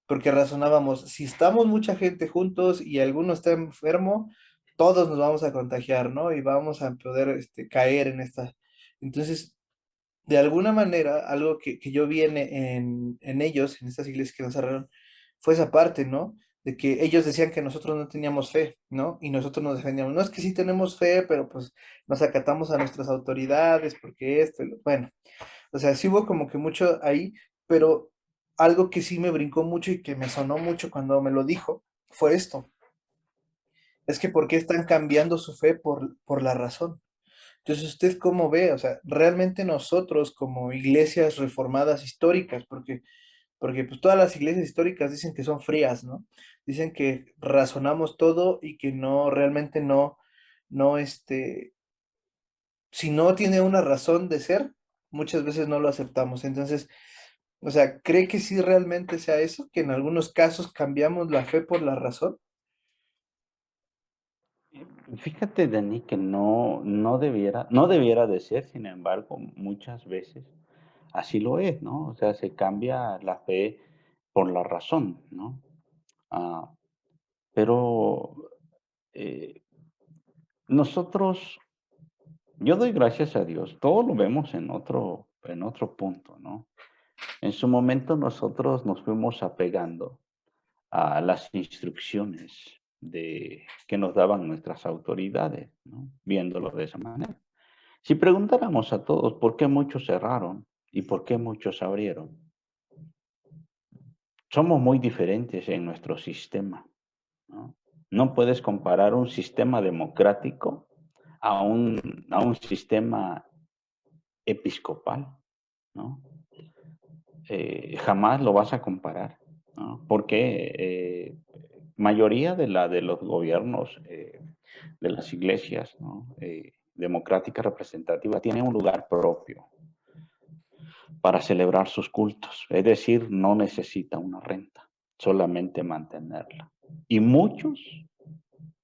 Porque razonábamos, si estamos mucha gente juntos y alguno está enfermo, todos nos vamos a contagiar, ¿no? Y vamos a poder caer en esta. Entonces, de alguna manera, algo que yo vi en ellos, en estas iglesias que nos cerraron, fue esa parte, ¿no? De que ellos decían que nosotros no teníamos fe, ¿no? Y nosotros nos defendíamos. No es que sí tenemos fe, pero pues nos acatamos a nuestras autoridades porque esto, bueno, o sea, sí hubo como que mucho ahí, pero algo que sí me brincó mucho y que me sonó mucho cuando me lo dijo fue esto. Es que ¿por qué están cambiando su fe por la razón? Entonces, ¿usted cómo ve? O sea, realmente nosotros como iglesias reformadas históricas, porque pues todas las iglesias históricas dicen que son frías, ¿no? Dicen que razonamos todo y que no, realmente no, si no tiene una razón de ser, muchas veces no lo aceptamos. Entonces, o sea, ¿cree que sí realmente sea eso? Que en algunos casos cambiamos la fe por la razón. Fíjate, Dani, que no debiera de ser, sin embargo, muchas veces así lo es, ¿no? O sea, se cambia la fe por la razón, ¿no? Ah, pero eh, nosotros, yo doy gracias a Dios, todo lo vemos en otro punto, ¿no? En su momento nosotros nos fuimos apegando a las instrucciones que nos daban nuestras autoridades, ¿no? Viéndolo de esa manera. Si preguntáramos a todos por qué muchos cerraron y por qué muchos abrieron, somos muy diferentes en nuestro sistema, ¿no? No puedes comparar un sistema democrático a un sistema episcopal, ¿no? Jamás lo vas a comparar, ¿no? Porque mayoría de los gobiernos de las iglesias, ¿no? Democráticas representativas tienen un lugar propio para celebrar sus cultos, es decir, no necesita una renta, solamente mantenerla. Y muchos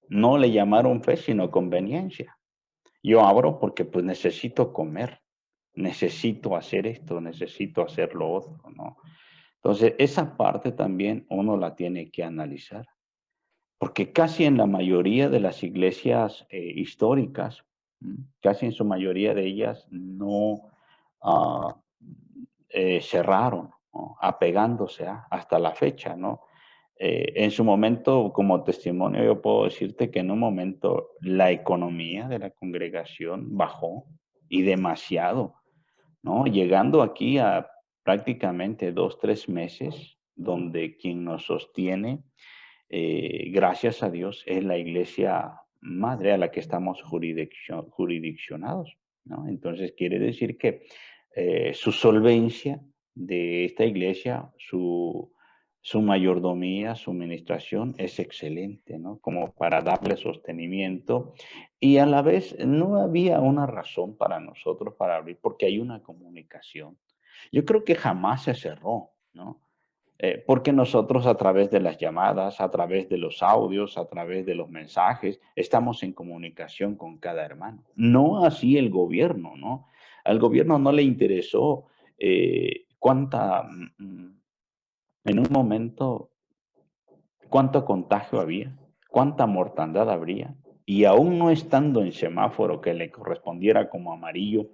no le llamaron fe, sino conveniencia. Yo abro porque pues necesito comer, necesito hacer esto, necesito hacer lo otro, ¿no? Entonces, esa parte también uno la tiene que analizar. porque casi en la mayoría de las iglesias históricas, casi en su mayoría de ellas no ah, cerraron, ¿no? Apegándose hasta la fecha, ¿no? En su momento, como testimonio, yo puedo decirte que en un momento la economía de la congregación bajó y demasiado, ¿no? Llegando aquí a prácticamente 2, 3 meses, donde quien nos sostiene, gracias a Dios, es la iglesia madre a la que estamos jurisdiccionados, ¿no? Entonces quiere decir que su solvencia de esta iglesia, su mayordomía, su ministración es excelente, ¿no? Como para darle sostenimiento y a la vez no había una razón para nosotros para abrir porque hay una comunicación. Yo creo que jamás se cerró, ¿no? Porque nosotros a través de las llamadas, a través de los audios, a través de los mensajes, estamos en comunicación con cada hermano. No así el gobierno, ¿no? Al gobierno no le interesó cuánta, en un momento, cuánto contagio había, cuánta mortandad habría. Y aún no estando en semáforo que le correspondiera como amarillo,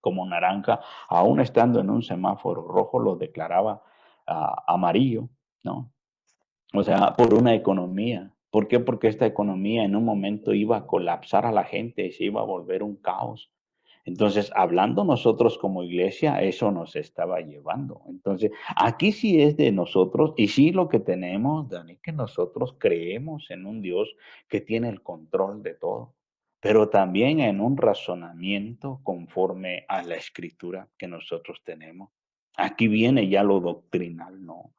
como naranja, aún estando en un semáforo rojo, lo declaraba amarillo, ¿no? O sea, por una economía. ¿Por qué? Porque esta economía en un momento iba a colapsar a la gente, se iba a volver un caos. Entonces, hablando nosotros como iglesia, eso nos estaba llevando. Entonces, aquí sí es de nosotros y sí lo que tenemos, Dani, que nosotros creemos en un Dios que tiene el control de todo, pero también en un razonamiento conforme a la escritura que nosotros tenemos. Aquí viene ya lo doctrinal, ¿no?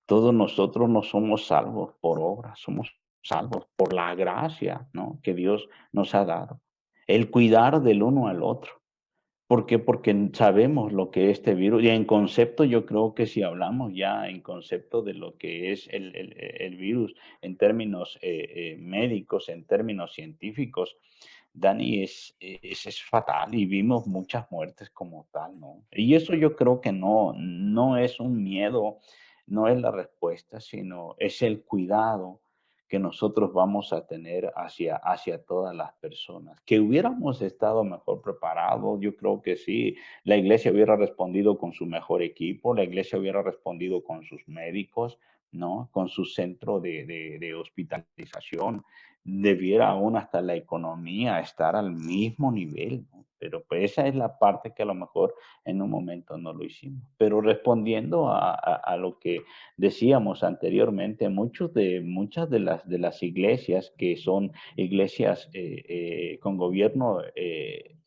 Todos nosotros no somos salvos por obra, somos salvos por la gracia, ¿no? Que Dios nos ha dado. El cuidar del uno al otro. ¿Por qué? Porque sabemos lo que este virus, y en concepto yo creo que si hablamos ya en concepto de lo que es el virus en términos médicos, en términos científicos, Dani, es fatal y vimos muchas muertes como tal, ¿no? Y eso yo creo que no es un miedo, no es la respuesta, sino es el cuidado que nosotros vamos a tener hacia todas las personas. Que hubiéramos estado mejor preparados, yo creo que sí, la iglesia hubiera respondido con su mejor equipo, la iglesia hubiera respondido con sus médicos, ¿no? Con su centro de hospitalización, debiera aún hasta la economía estar al mismo nivel, ¿no? Pero pues esa es la parte que a lo mejor en un momento no lo hicimos. Pero respondiendo a lo que decíamos anteriormente, muchas de las iglesias que son iglesias con gobierno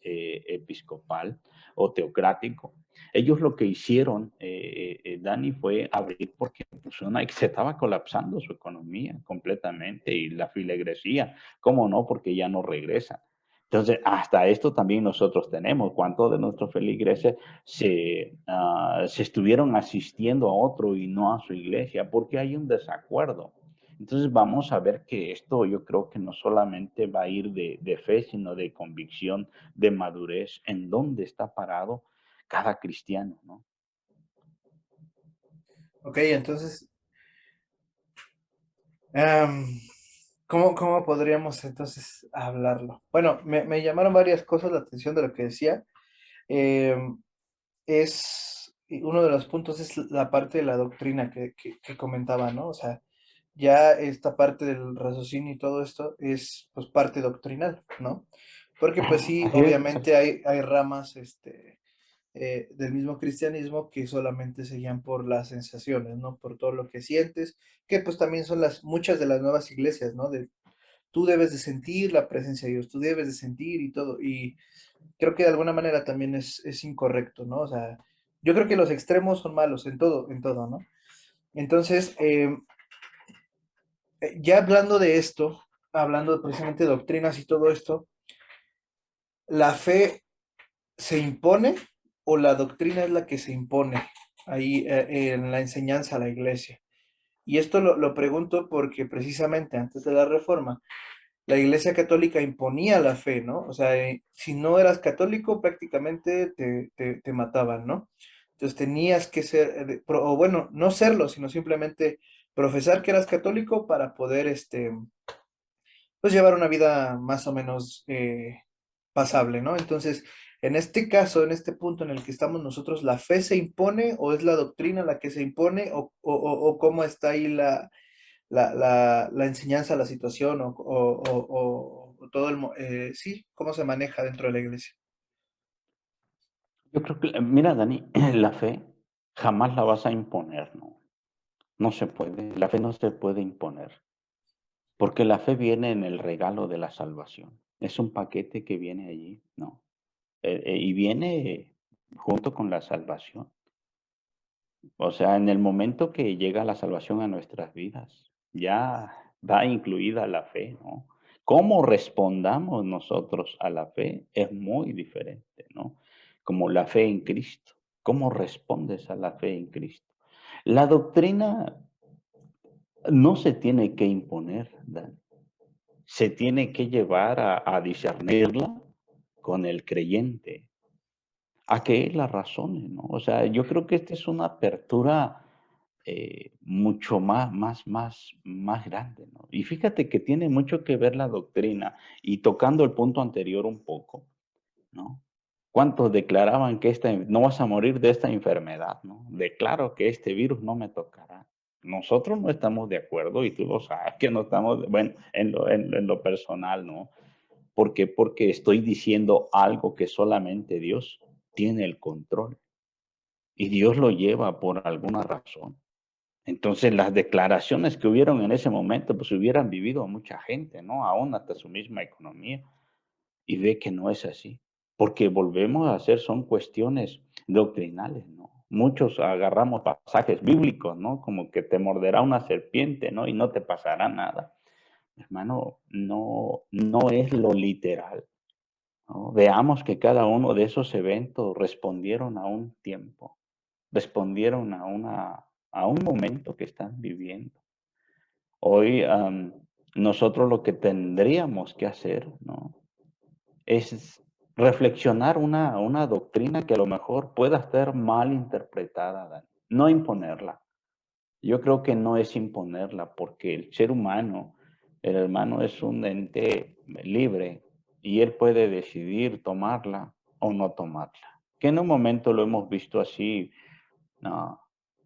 episcopal o teocrático, ellos lo que hicieron, Dani, fue abrir porque pues, se estaba colapsando su economía completamente y la filigresía, ¿cómo no? Porque ya no regresa. Entonces, hasta esto también nosotros tenemos. ¿Cuántos de nuestros feligreses se estuvieron asistiendo a otro y no a su iglesia? Porque hay un desacuerdo. Entonces vamos a ver que esto yo creo que no solamente va a ir de fe, sino de convicción, de madurez, en dónde está parado cada cristiano, ¿no? Ok, entonces, em, ¿cómo podríamos entonces hablarlo? Bueno, me llamaron varias cosas la atención de lo que decía. Em, y uno de los puntos es la parte de la doctrina que comentaba, ¿no? O sea, ya esta parte del raciocinio y todo esto es pues parte doctrinal, ¿no? Porque pues sí, Así es, obviamente hay ramas del mismo cristianismo que solamente se guían por las sensaciones, ¿no? Por todo lo que sientes, que pues también son muchas de las nuevas iglesias, ¿no? Tú debes de sentir la presencia de Dios, tú debes de sentir y todo, y creo que de alguna manera también es incorrecto, ¿no? O sea, yo creo que los extremos son malos en todo, ¿no? Entonces, ya hablando de esto, hablando precisamente de doctrinas y todo esto, ¿la fe se impone o la doctrina es la que se impone ahí en la enseñanza a la iglesia? Y esto lo pregunto porque precisamente antes de la reforma, la Iglesia Católica imponía la fe, ¿no? O sea, si no eras católico, prácticamente te mataban, ¿no? Entonces tenías que ser, o bueno, no serlo, sino simplemente profesar que eras católico para poder, pues llevar una vida más o menos pasable, ¿no? Entonces, en este caso, en este punto en el que estamos nosotros, ¿la fe se impone o es la doctrina la que se impone o cómo está ahí la enseñanza, la situación o todo sí, cómo se maneja dentro de la iglesia? Yo creo que, mira, Dani, la fe jamás la vas a imponer, ¿no? No se puede, la fe no se puede imponer, porque la fe viene en el regalo de la salvación. Es un paquete que viene allí, ¿no? Y viene junto con la salvación. O sea, en el momento que llega la salvación a nuestras vidas, ya va incluida la fe, ¿no? Cómo respondamos nosotros a la fe es muy diferente, ¿no? Como la fe en Cristo. ¿Cómo respondes a la fe en Cristo? La doctrina no se tiene que imponer, Dan. Se tiene que llevar a discernirla con el creyente, a que él la razone, ¿no? O sea, yo creo que esta es una apertura mucho más grande, ¿no? Y fíjate que tiene mucho que ver la doctrina y tocando el punto anterior un poco, ¿no? ¿Cuántos declaraban que no vas a morir de esta enfermedad, ¿no? Declaro que este virus no me tocará. Nosotros no estamos de acuerdo y tú lo sabes que no estamos, bueno, en lo personal, ¿no? ¿Por qué? Porque estoy diciendo algo que solamente Dios tiene el control y Dios lo lleva por alguna razón. Entonces, las declaraciones que hubieron en ese momento, pues hubieran vivido a mucha gente, ¿no? Aún hasta su misma economía. Y ve que no es así. Porque volvemos a hacer, son cuestiones doctrinales, ¿no? Muchos agarramos pasajes bíblicos, ¿no? Como que te morderá una serpiente, ¿no? Y no te pasará nada. Hermano, no es lo literal, ¿no? Veamos que cada uno de esos eventos respondieron a un tiempo, respondieron a un momento que están viviendo. Hoy nosotros lo que tendríamos que hacer, ¿no? Es reflexionar una doctrina que a lo mejor pueda estar mal interpretada, Dani. No imponerla. Yo creo que no es imponerla, porque el ser humano, el hermano es un ente libre y él puede decidir tomarla o no tomarla. Que en un momento lo hemos visto así, no,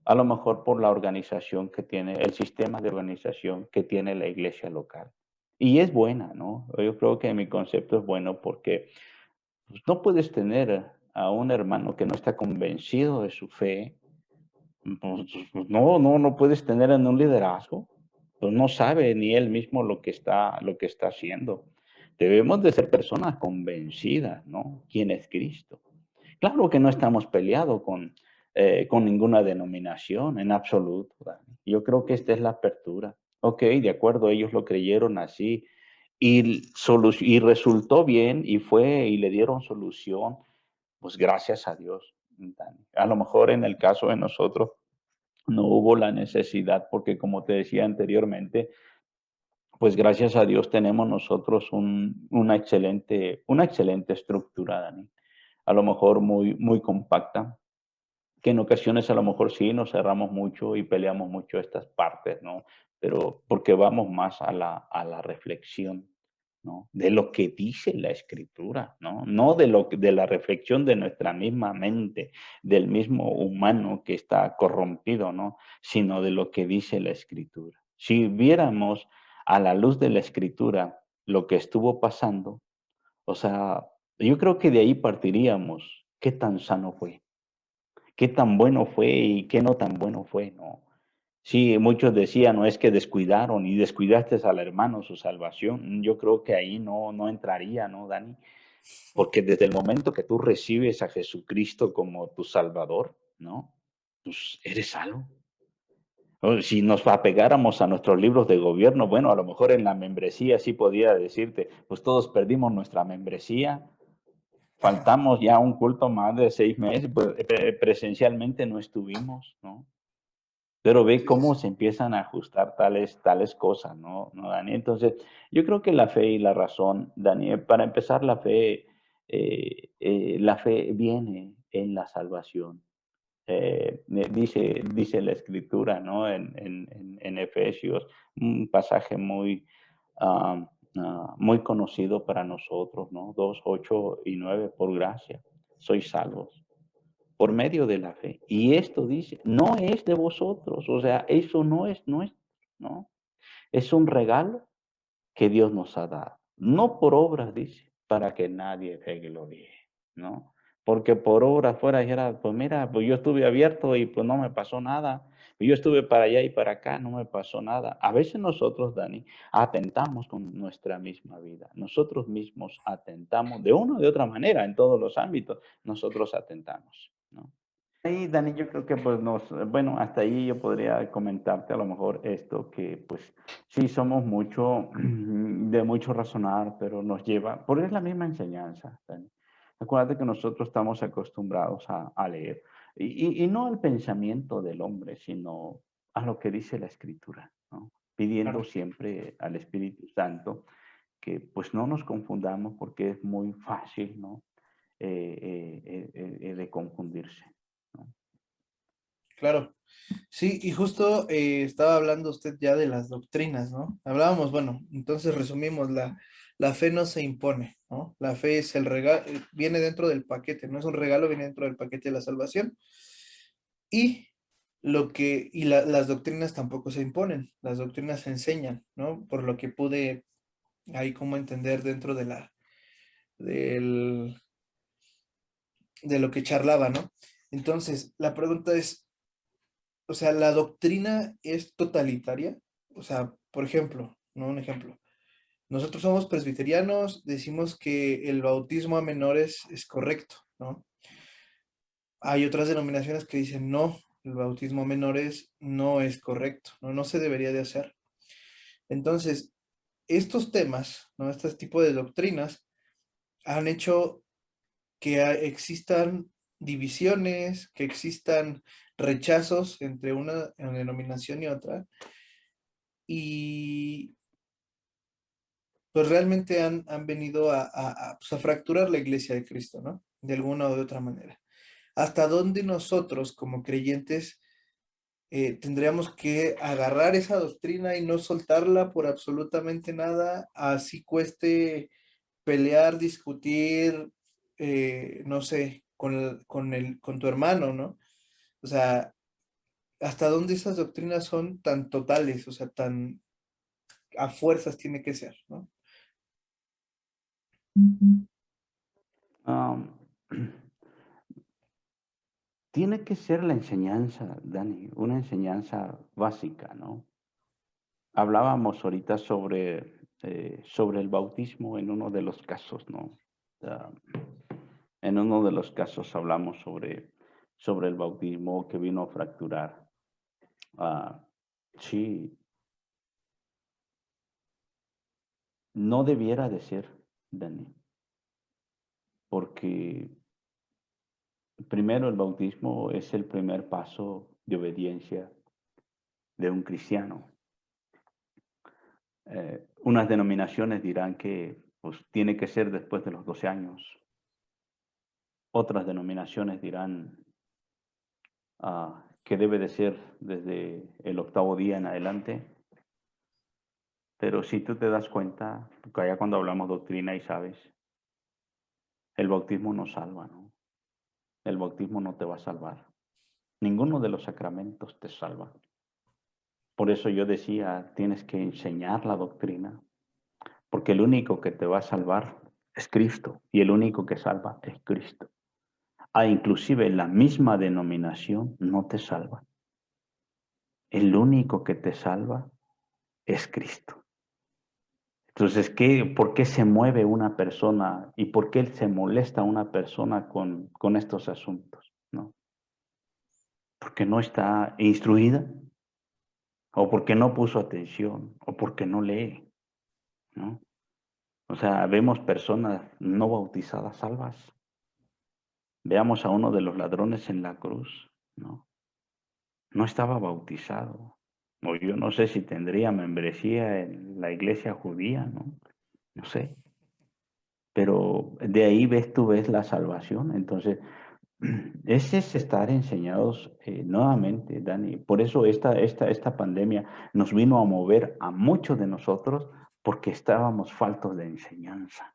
a lo mejor por la organización que tiene, el sistema de organización que tiene la iglesia local. Y es buena, ¿no? Yo creo que mi concepto es bueno porque pues, no puedes tener a un hermano que no está convencido de su fe, pues, no puedes tener en un liderazgo, pues no sabe ni él mismo lo que está haciendo. Debemos de ser personas convencidas, ¿no? ¿Quién es Cristo? Claro que no estamos peleados con ninguna denominación en absoluto, Dani. Yo creo que esta es la apertura. Ok, de acuerdo, ellos lo creyeron así y resultó bien y fue y le dieron solución, pues gracias a Dios, Dani. A lo mejor en el caso de nosotros no hubo la necesidad porque como te decía anteriormente, pues gracias a Dios tenemos nosotros una excelente estructura, Dani. A lo mejor muy compacta, que en ocasiones a lo mejor sí nos cerramos mucho y peleamos mucho estas partes, ¿no? Pero porque vamos más a la reflexión, ¿no? De lo que dice la escritura, ¿no? No de la reflexión de nuestra misma mente, del mismo humano que está corrompido, ¿no? Sino de lo que dice la escritura. Si viéramos a la luz de la escritura lo que estuvo pasando, o sea, yo creo que de ahí partiríamos. ¿Qué tan sano fue? ¿Qué tan bueno fue y qué no tan bueno fue? No. Sí, muchos decían, no es que descuidaron y descuidaste al hermano su salvación. Yo creo que ahí no entraría, ¿no, Dani? Porque desde el momento que tú recibes a Jesucristo como tu Salvador, ¿no? Pues eres salvo. O si nos apegáramos a nuestros libros de gobierno, bueno, a lo mejor en la membresía sí podía decirte, pues todos perdimos nuestra membresía, faltamos ya un culto más de 6 meses, pues presencialmente no estuvimos, ¿no? Pero ve Sí, sí, cómo sí. se empiezan a ajustar tales cosas, ¿no, Dani? Entonces, yo creo que la fe y la razón, Dani, para empezar, la fe viene en la salvación. dice la escritura, ¿no? En Efesios, un pasaje muy conocido para nosotros, ¿no? 2:8 y 9, por gracia, sois salvos por medio de la fe. Y esto dice, no es de vosotros, o sea, eso no es nuestro, ¿no? Es un regalo que Dios nos ha dado. No por obras, dice, para que nadie se gloríe, ¿no? Porque por obras fuera dijera, pues mira, pues yo estuve abierto y pues no me pasó nada. Yo estuve para allá y para acá, no me pasó nada. A veces nosotros, Dani, atentamos con nuestra misma vida. Nosotros mismos atentamos de una o de otra manera, en todos los ámbitos, nosotros atentamos, ¿no? Ahí, Dani, yo creo que pues bueno, hasta ahí yo podría comentarte a lo mejor esto, que pues sí somos mucho, de mucho razonar, pero nos lleva, porque es la misma enseñanza, Dani. Acuérdate que nosotros estamos acostumbrados a leer, y no al pensamiento del hombre, sino a lo que dice la Escritura, ¿no? Pidiendo Claro, siempre al Espíritu Santo que pues no nos confundamos porque es muy fácil, ¿no? De confundirse, ¿no? claro. Sí, y justo estaba hablando usted ya de las doctrinas, ¿no? Hablábamos, bueno, entonces resumimos, la fe no se impone, ¿no? La fe es el regalo, viene dentro del paquete, no es un regalo, viene dentro del paquete de la salvación. Y las doctrinas tampoco se imponen, las doctrinas se enseñan, ¿no? Por lo que pude ahí como entender dentro del, de lo que charlaba, ¿no? Entonces, la pregunta es, o sea, ¿la doctrina es totalitaria? O sea, por ejemplo, ¿no? Un ejemplo. Nosotros somos presbiterianos, decimos que el bautismo a menores es correcto, ¿no? Hay otras denominaciones que dicen no, el bautismo a menores no es correcto, ¿no? No se debería de hacer. Entonces, estos temas, ¿no? Este tipo de doctrinas han hecho que existan divisiones, que existan rechazos entre una denominación y otra, y pues realmente han venido pues, a fracturar la iglesia de Cristo, ¿no? De alguna o de otra manera. ¿Hasta dónde nosotros como creyentes tendríamos que agarrar esa doctrina y no soltarla por absolutamente nada, así cueste pelear, discutir, no sé, con tu hermano, ¿no? O sea, ¿hasta dónde esas doctrinas son tan totales, o sea, tan a fuerzas tiene que ser, ¿no? Am, tiene que ser la enseñanza, Dani, una enseñanza básica, ¿no? Hablábamos ahorita sobre el bautismo en uno de los casos, ¿no? Ah, en uno de los casos hablamos sobre el bautismo que vino a fracturar. Ah, sí, no debiera de ser, Dani, porque primero el bautismo es el primer paso de obediencia de un cristiano. Unas denominaciones dirán que pues, tiene que ser después de los 12 años. Otras denominaciones dirán que debe de ser desde el 8.º día en adelante. Pero si tú te das cuenta, porque allá cuando hablamos doctrina y sabes, el bautismo no salva, ¿no? El bautismo no te va a salvar. Ninguno de los sacramentos te salva. Por eso yo decía, tienes que enseñar la doctrina, porque el único que te va a salvar es Cristo, y el único que salva es Cristo. Inclusive la misma denominación no te salva. El único que te salva es Cristo. Entonces, ¿por qué se mueve una persona y por qué se molesta una persona con estos asuntos? ¿No? Porque no está instruida, o porque no puso atención, o porque no lee, ¿no? O sea, vemos personas no bautizadas salvas. Veamos a uno de los ladrones en la cruz, ¿no? No estaba bautizado. O yo no sé si tendría membresía en la iglesia judía, ¿no? No sé. Pero de ahí ves la salvación. Entonces, Ese es estar enseñados nuevamente, Dani. Por eso esta pandemia nos vino a mover a muchos de nosotros porque estábamos faltos de enseñanza.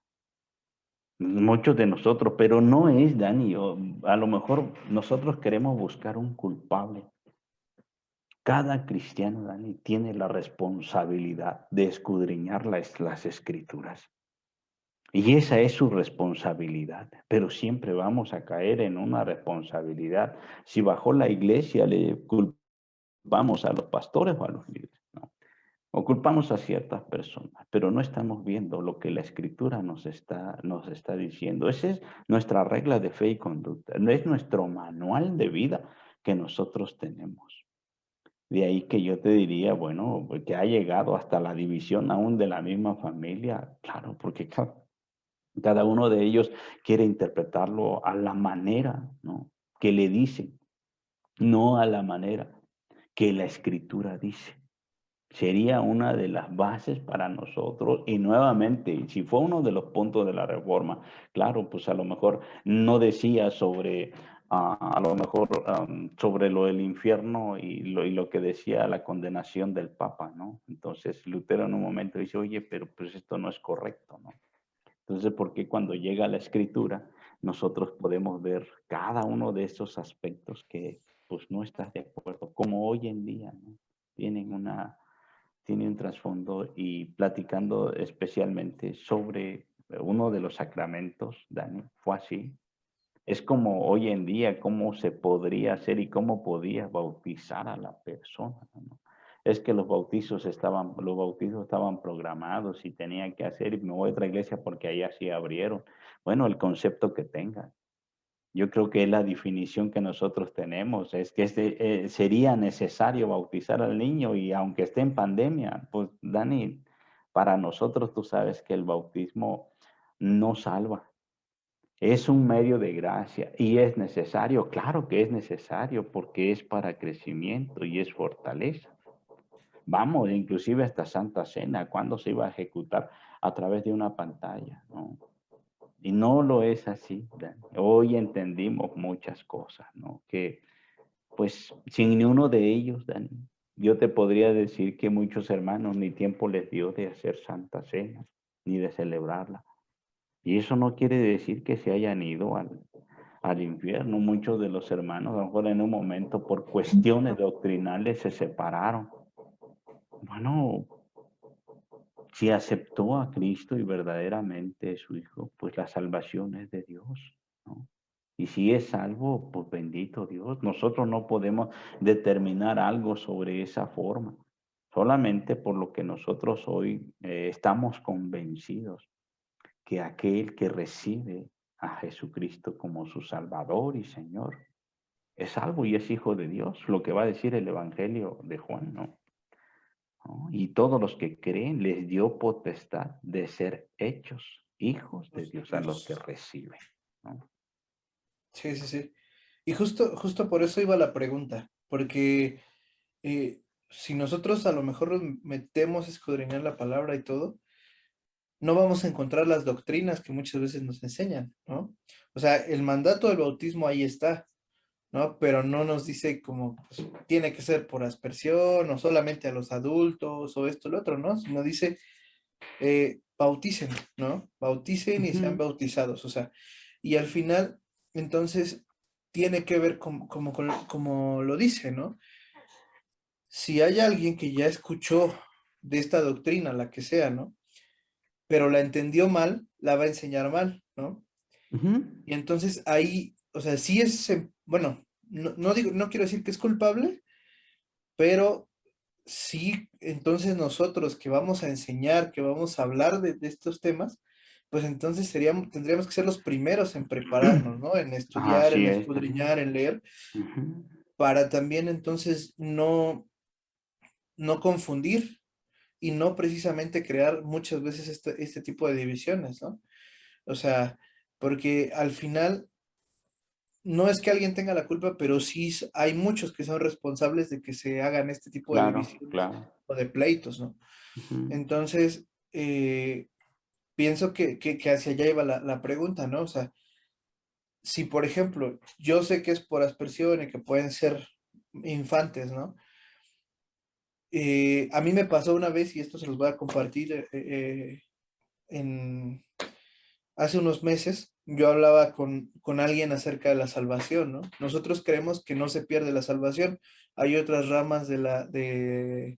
Muchos de nosotros, pero no es, Dani, a lo mejor nosotros queremos buscar un culpable. Cada cristiano, Dani, tiene la responsabilidad de escudriñar las escrituras. Y esa es su responsabilidad, pero siempre vamos a caer en una responsabilidad. Si bajo la iglesia le culpamos a los pastores o a los líderes, ¿no? O culpamos a ciertas personas, pero no estamos viendo lo que la escritura nos está diciendo. Esa es nuestra regla de fe y conducta, no es nuestro manual de vida que nosotros tenemos. De ahí que yo te diría, bueno, pues, que ha llegado hasta la división aún de la misma familia, claro, porque cada uno de ellos quiere interpretarlo a la manera, ¿no?, que le dicen, no a la manera que la escritura dice. Sería una de las bases para nosotros y nuevamente, si fue uno de los puntos de la reforma, claro, pues a lo mejor no decía sobre, a lo mejor sobre lo del infierno y lo que decía la condenación del Papa, ¿no? Entonces Lutero en un momento dice, oye, pero pues esto no es correcto, ¿no? Entonces, ¿por qué cuando llega la escritura nosotros podemos ver cada uno de esos aspectos que pues no estás de acuerdo, como hoy en día, ¿no? Tienen una tiene un trasfondo y platicando especialmente sobre uno de los sacramentos, Dani, fue así. Es como hoy en día, cómo se podría hacer y cómo podía bautizar a la persona, ¿no? Es que los bautizos estaban programados y tenía que hacer, y me voy a otra iglesia porque ahí así abrieron. Bueno, el concepto que tengan. Yo creo que es la definición que nosotros tenemos, es que sería necesario bautizar al niño y aunque esté en pandemia, pues Dani, para nosotros tú sabes que el bautismo no salva, es un medio de gracia y es necesario, claro que es necesario porque es para crecimiento y es fortaleza. Vamos, inclusive hasta Santa Cena, cuando se iba a ejecutar a través de una pantalla, ¿no? Y no lo es así, Dani. Hoy entendimos muchas cosas, ¿no? Que, pues, sin ni uno de ellos, Dani, yo te podría decir que muchos hermanos ni tiempo les dio de hacer Santa Cena, ni de celebrarla. Y eso no quiere decir que se hayan ido al infierno. Muchos de los hermanos, a lo mejor en un momento, por cuestiones doctrinales, se separaron. Bueno, si aceptó a Cristo y verdaderamente es su Hijo, pues la salvación es de Dios, ¿no? Y si es salvo, pues bendito Dios. Nosotros no podemos determinar algo sobre esa forma, solamente por lo que nosotros hoy estamos convencidos que aquel que recibe a Jesucristo como su Salvador y Señor es salvo y es hijo de Dios, lo que va a decir el Evangelio de Juan, ¿no? ¿No? Y todos los que creen les dio potestad de ser hechos hijos de Pues, Dios a los que Dios. reciben, ¿no? Sí, sí, sí. Y justo por eso iba la pregunta, porque eh, si nosotros a lo mejor nos metemos a escudriñar la palabra y todo, no vamos a encontrar las doctrinas que muchas veces nos enseñan, ¿no? O sea, el mandato del bautismo ahí está, ¿no? Pero no nos dice como pues, tiene que ser por aspersión o solamente a los adultos o esto, lo otro, ¿no? Sino dice, bauticen, ¿no? Bauticen y sean Ujú, bautizados, o sea, y al final, entonces, tiene que ver como lo dice, ¿no? Si hay alguien que ya escuchó de esta doctrina, la que sea, ¿no? Pero la entendió mal, la va a enseñar mal, ¿no? ujú. Y entonces ahí, o sea, sí es, bueno, no digo, no quiero decir que es culpable, pero sí, entonces nosotros que vamos a enseñar, que vamos a hablar de estos temas, pues entonces tendríamos que ser los primeros en prepararnos, ¿no? En estudiar, Así en es, Dani. escudriñar, en leer, Ujú. para también entonces no confundir y no precisamente crear muchas veces este tipo de divisiones, ¿no? O sea, porque al final no es que alguien tenga la culpa, pero sí hay muchos que son responsables de que se hagan este tipo de Claro, divisiones claro. o de pleitos, ¿no? Ujú. Entonces, pienso que hacia allá iba la pregunta, ¿no? O sea, si por ejemplo, yo sé que es por aspersión y que pueden ser infantes, ¿no? A mí me pasó una vez, y esto se los voy a compartir, en, hace unos meses, yo hablaba con alguien acerca de la salvación, ¿no? Nosotros creemos que no se pierde la salvación. Hay otras ramas del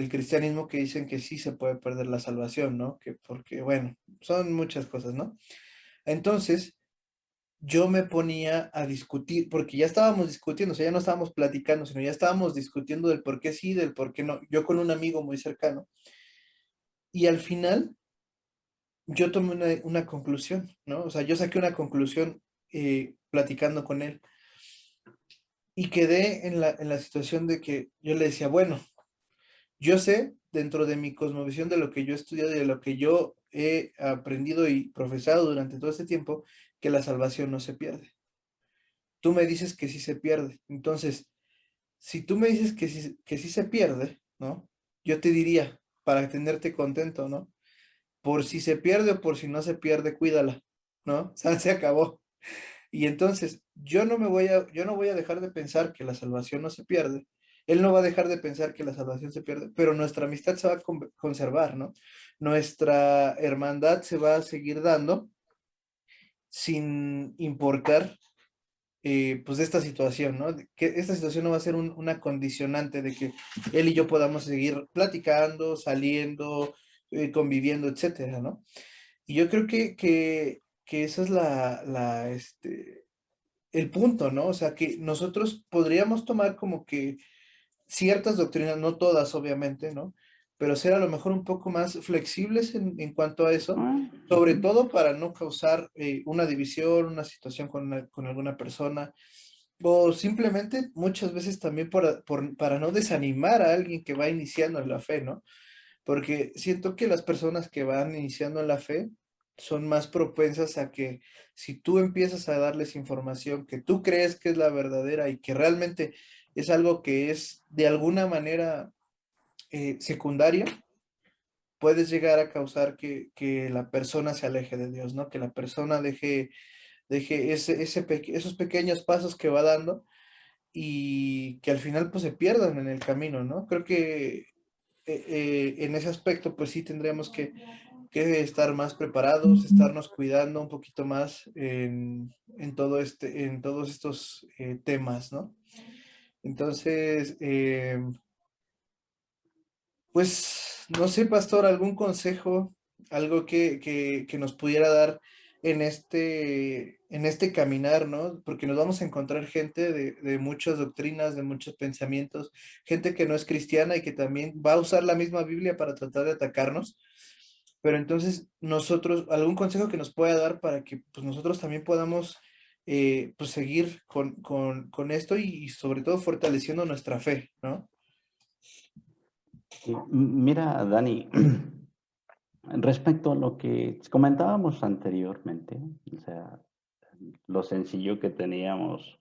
cristianismo que dicen que sí se puede perder la salvación, ¿no? Que porque, bueno, son muchas cosas, ¿no? Entonces, yo me ponía a discutir, porque ya estábamos discutiendo, o sea, ya no estábamos platicando, sino ya estábamos discutiendo del por qué sí, del por qué no. Yo con un amigo muy cercano. Y al final, yo tomé una conclusión, ¿no? O sea, yo saqué una conclusión platicando con él y quedé en la situación de que yo le decía, bueno, yo sé dentro de mi cosmovisión de lo que yo he estudiado y de lo que yo he aprendido y profesado durante todo este tiempo, que la salvación no se pierde. Tú me dices que sí se pierde. Entonces, si tú me dices que sí se pierde, ¿no? Yo te diría, para tenerte contento, ¿no? Por si se pierde o por si no se pierde, cuídala, ¿no? O sea, se acabó. Y entonces, yo no voy a dejar de pensar que la salvación no se pierde. Él no va a dejar de pensar que la salvación se pierde, pero nuestra amistad se va a conservar, ¿no? Nuestra hermandad se va a seguir dando sin importar, pues, esta situación, ¿no? Que esta situación no va a ser una condicionante de que él y yo podamos seguir platicando, saliendo, conviviendo, etcétera, ¿no? Y yo creo que esa es el punto, ¿no? O sea, que nosotros podríamos tomar como que ciertas doctrinas, no todas, obviamente, ¿no? Pero ser a lo mejor un poco más flexibles en cuanto a eso, Ah, sobre ujú. todo para no causar una división, una situación con alguna persona, o simplemente muchas veces también para no desanimar a alguien que va iniciando en la fe, ¿no? Porque siento que las personas que van iniciando en la fe son más propensas a que si tú empiezas a darles información que tú crees que es la verdadera y que realmente es algo que es de alguna manera secundaria, puedes llegar a causar que la persona se aleje de Dios, ¿no? Que la persona deje esos pequeños pasos que va dando y que al final pues se pierdan en el camino, ¿no? Creo que en ese aspecto, pues sí tendríamos que estar más preparados, estarnos cuidando un poquito más en todos estos temas, ¿no? Entonces, pues, no sé, pastor, algún consejo, algo que nos pudiera dar en este caminar, ¿no? Porque nos vamos a encontrar gente de muchas doctrinas, de muchos pensamientos, gente que no es cristiana y que también va a usar la misma Biblia para tratar de atacarnos. Pero entonces, nosotros, algún consejo que nos pueda dar para que pues, nosotros también podamos pues, seguir con esto y sobre todo fortaleciendo nuestra fe, ¿no? Sí, mira, Dani, respecto a lo que comentábamos anteriormente, o sea, lo sencillo que teníamos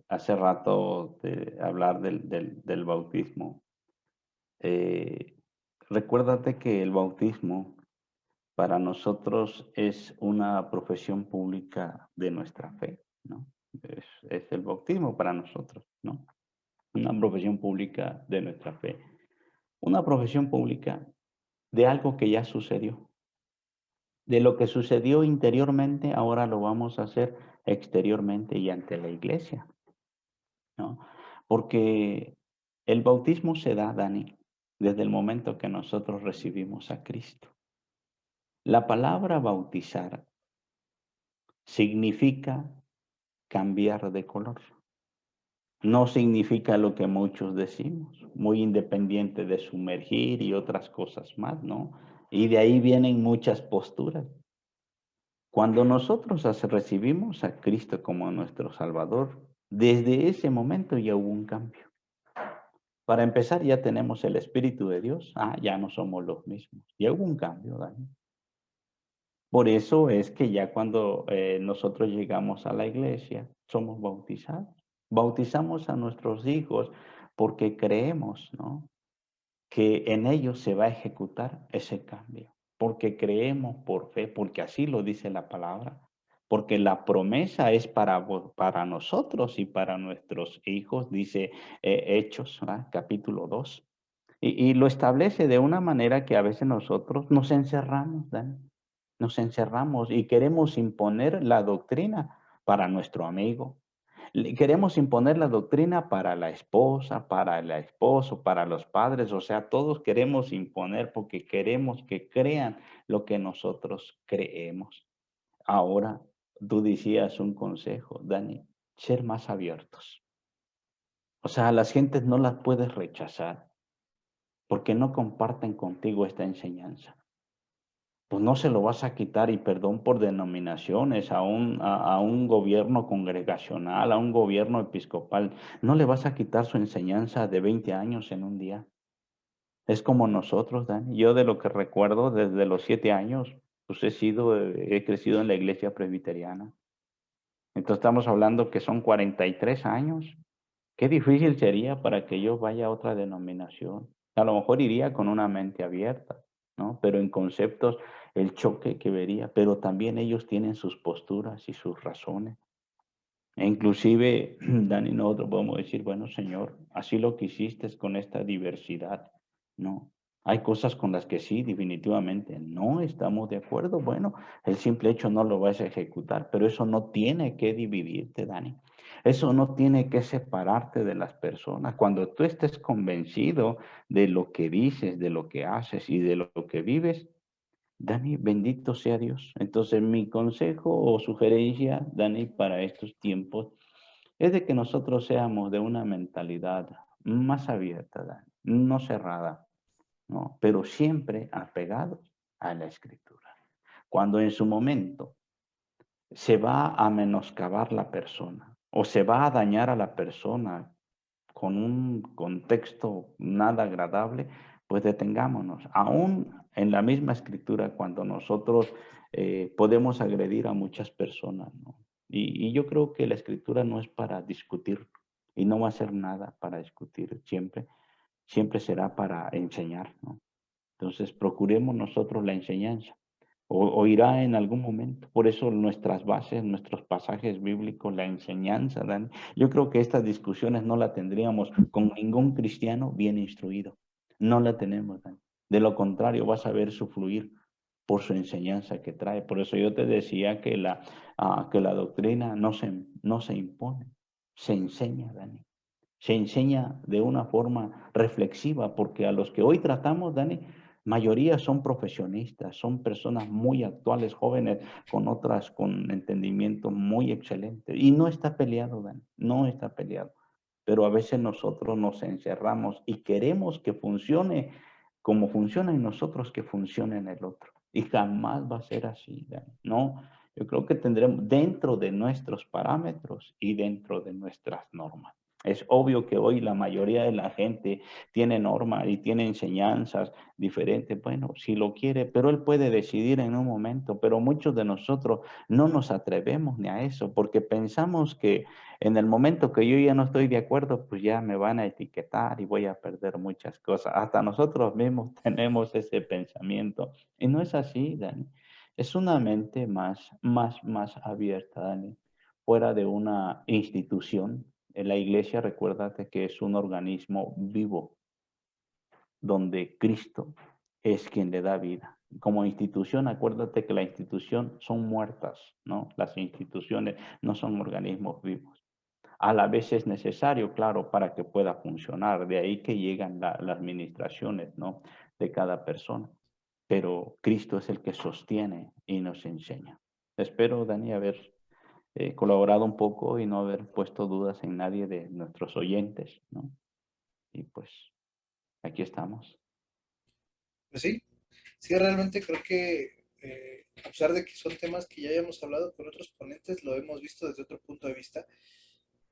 hace rato de hablar del bautismo. eh, Recuérdate que el bautismo para nosotros es una profesión pública de nuestra fe, ¿no? Es el bautismo para nosotros, ¿no? Una profesión pública de nuestra fe. Una profesión pública de algo que ya sucedió. De lo que sucedió interiormente, ahora lo vamos a hacer exteriormente y ante la iglesia, ¿no? Porque el bautismo se da, Dani, desde el momento que nosotros recibimos a Cristo. La palabra bautizar significa cambiar de color. No significa lo que muchos decimos, muy independiente de sumergir y otras cosas más, ¿no? Y de ahí vienen muchas posturas. Cuando nosotros recibimos a Cristo como nuestro Salvador, desde ese momento ya hubo un cambio. Para empezar, ya tenemos el Espíritu de Dios. Ya no somos los mismos. Ya hubo un cambio, Dani. Por eso es que ya cuando nosotros llegamos a la iglesia, somos bautizados. Bautizamos a nuestros hijos porque creemos, ¿no? Que en ellos se va a ejecutar ese cambio. Porque creemos por fe, porque así lo dice la palabra. porque la promesa es para nosotros y para nuestros hijos, dice Hechos, ¿verdad? Capítulo 2. Y lo establece de una manera que a veces nosotros nos encerramos, Dani, nos encerramos y queremos imponer la doctrina para nuestro amigo. Queremos imponer la doctrina para la esposa, para el esposo, para los padres, o sea, todos queremos imponer porque queremos que crean lo que nosotros creemos. Ahora, tú decías un consejo, Dani, ser más abiertos. O sea, a las gentes no las puedes rechazar porque no comparten contigo esta enseñanza. Pues no se lo vas a quitar y perdón por denominaciones a un gobierno congregacional, a un gobierno episcopal. No le vas a quitar su enseñanza de 20 años en un día. Es como nosotros, Dani. Yo de lo que recuerdo desde los 7 años, pues he crecido en la iglesia presbiteriana. Entonces estamos hablando que son 43 años. Qué difícil sería para que yo vaya a otra denominación. A lo mejor iría con una mente abierta, ¿no? Pero en conceptos, el choque que vería, pero también ellos tienen sus posturas y sus razones. E inclusive, Dani, nosotros podemos decir, bueno, Señor, así lo que hiciste con esta diversidad, ¿no? Hay cosas con las que sí, definitivamente no estamos de acuerdo. Bueno, el simple hecho no lo vas a ejecutar, pero eso no tiene que dividirte, Dani. Eso no tiene que separarte de las personas. Cuando tú estés convencido de lo que dices, de lo que haces y de lo que vives, Dani, bendito sea Dios. Entonces, mi consejo o sugerencia, Dani, para estos tiempos es de que nosotros seamos de una mentalidad más abierta, Dani, no cerrada, ¿no? Pero siempre apegados a la Escritura. Cuando en su momento se va a menoscabar la persona o se va a dañar a la persona con un contexto nada agradable, pues detengámonos. Aún en la misma escritura, cuando nosotros podemos agredir a muchas personas, ¿no? Y yo creo que la escritura no es para discutir y no va a ser nada para discutir siempre, siempre será para enseñar, ¿no? Entonces, procuremos nosotros la enseñanza. O irá en algún momento. Por eso nuestras bases, nuestros pasajes bíblicos, la enseñanza, Dan. Yo creo que estas discusiones no la tendríamos con ningún cristiano bien instruido. No la tenemos, Dan. De lo contrario, vas a ver su fluir por su enseñanza que trae. Por eso yo te decía que la doctrina no se impone, se enseña, Dani. Se enseña de una forma reflexiva, porque a los que hoy tratamos, Dani, mayoría son profesionistas, son personas muy actuales, jóvenes, con entendimiento muy excelente. Y no está peleado, Dani, no está peleado. Pero a veces nosotros nos encerramos y queremos que funcione como funciona en nosotros, que funcione en el otro. Y jamás va a ser así, Dani. No, yo creo que tendremos dentro de nuestros parámetros y dentro de nuestras normas. Es obvio que hoy la mayoría de la gente tiene normas y tiene enseñanzas diferentes. Bueno, si lo quiere, pero él puede decidir en un momento. Pero muchos de nosotros no nos atrevemos ni a eso porque pensamos que en el momento que yo ya no estoy de acuerdo, pues ya me van a etiquetar y voy a perder muchas cosas. Hasta nosotros mismos tenemos ese pensamiento. Y no es así, Dani. Es una mente más abierta, Dani, fuera de una institución. En la iglesia, recuérdate que es un organismo vivo, donde Cristo es quien le da vida. Como institución, acuérdate que la institución son muertas, ¿no? Las instituciones no son organismos vivos. A la vez es necesario, claro, para que pueda funcionar. De ahí que llegan las administraciones, ¿no? De cada persona. Pero Cristo es el que sostiene y nos enseña. Espero, Dani, haber colaborado un poco y no haber puesto dudas en nadie de nuestros oyentes, ¿no? Y pues aquí estamos. Pues sí, sí, realmente creo que a pesar de que son temas que ya hayamos hablado con otros ponentes, lo hemos visto desde otro punto de vista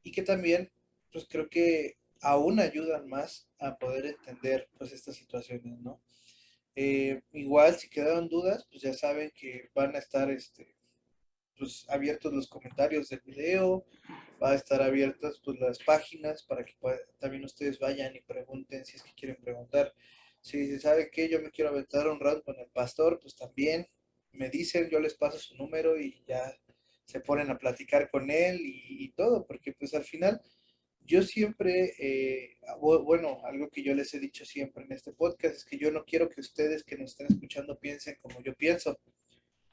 y que también, pues creo que aún ayudan más a poder entender pues estas situaciones, ¿no? Igual si quedaron dudas, pues ya saben que van a estar pues, abiertos los comentarios del video, va a estar abiertas pues, las páginas para que también ustedes vayan y pregunten si es que quieren preguntar. Si sabe que yo me quiero aventar un rato con el pastor, pues también me dicen, yo les paso su número y ya se ponen a platicar con él y todo, porque pues al final yo siempre, bueno, algo que yo les he dicho siempre en este podcast es que yo no quiero que ustedes que nos estén escuchando piensen como yo pienso,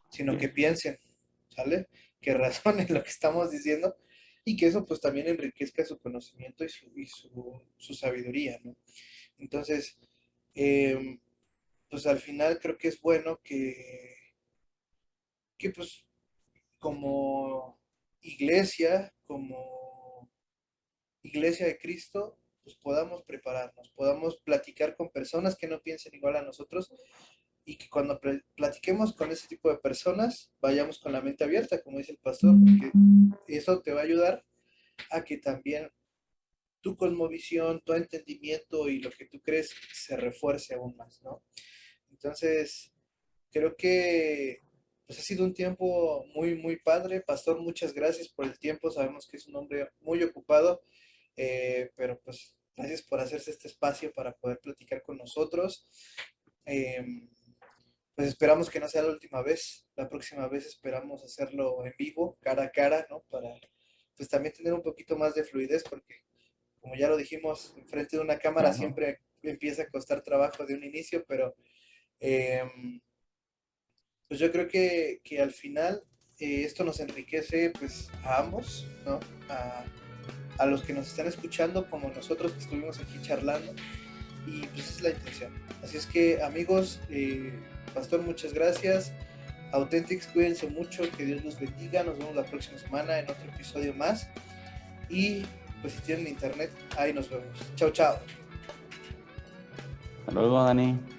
Así sino que es. piensen, ¿sale? Que razonen lo que estamos diciendo y que eso pues también enriquezca su conocimiento y su sabiduría, ¿no? Entonces, eh, pues al final creo que es bueno que pues como como iglesia de Cristo, pues podamos prepararnos, podamos platicar con personas que no piensen igual a nosotros y que cuando platiquemos con ese tipo de personas vayamos con la mente abierta, como dice el pastor, porque eso te va a ayudar a que también tu cosmovisión, tu entendimiento y lo que tú crees se refuerce aún más, ¿no? Entonces, creo que pues ha sido un tiempo muy, muy padre. Pastor, muchas gracias por el tiempo. Sabemos que es un hombre muy ocupado, pero pues gracias por hacerse este espacio para poder platicar con nosotros. Eh, pues esperamos que no sea la última vez. La próxima vez esperamos hacerlo en vivo, cara a cara, ¿no? Para pues también tener un poquito más de fluidez, porque como ya lo dijimos, enfrente de una cámara Claro. siempre empieza a costar trabajo de un inicio, pero eh, pues yo creo que al final esto nos enriquece pues a ambos, ¿no? A los que nos están escuchando como nosotros que estuvimos aquí charlando y pues esa es la intención. Así es que amigos, Pastor, muchas gracias. Authentics, cuídense mucho, que Dios los bendiga. Nos vemos la próxima semana en otro episodio más. Y pues si tienen internet, ahí nos vemos. Chao, chao. Hasta luego, Dani.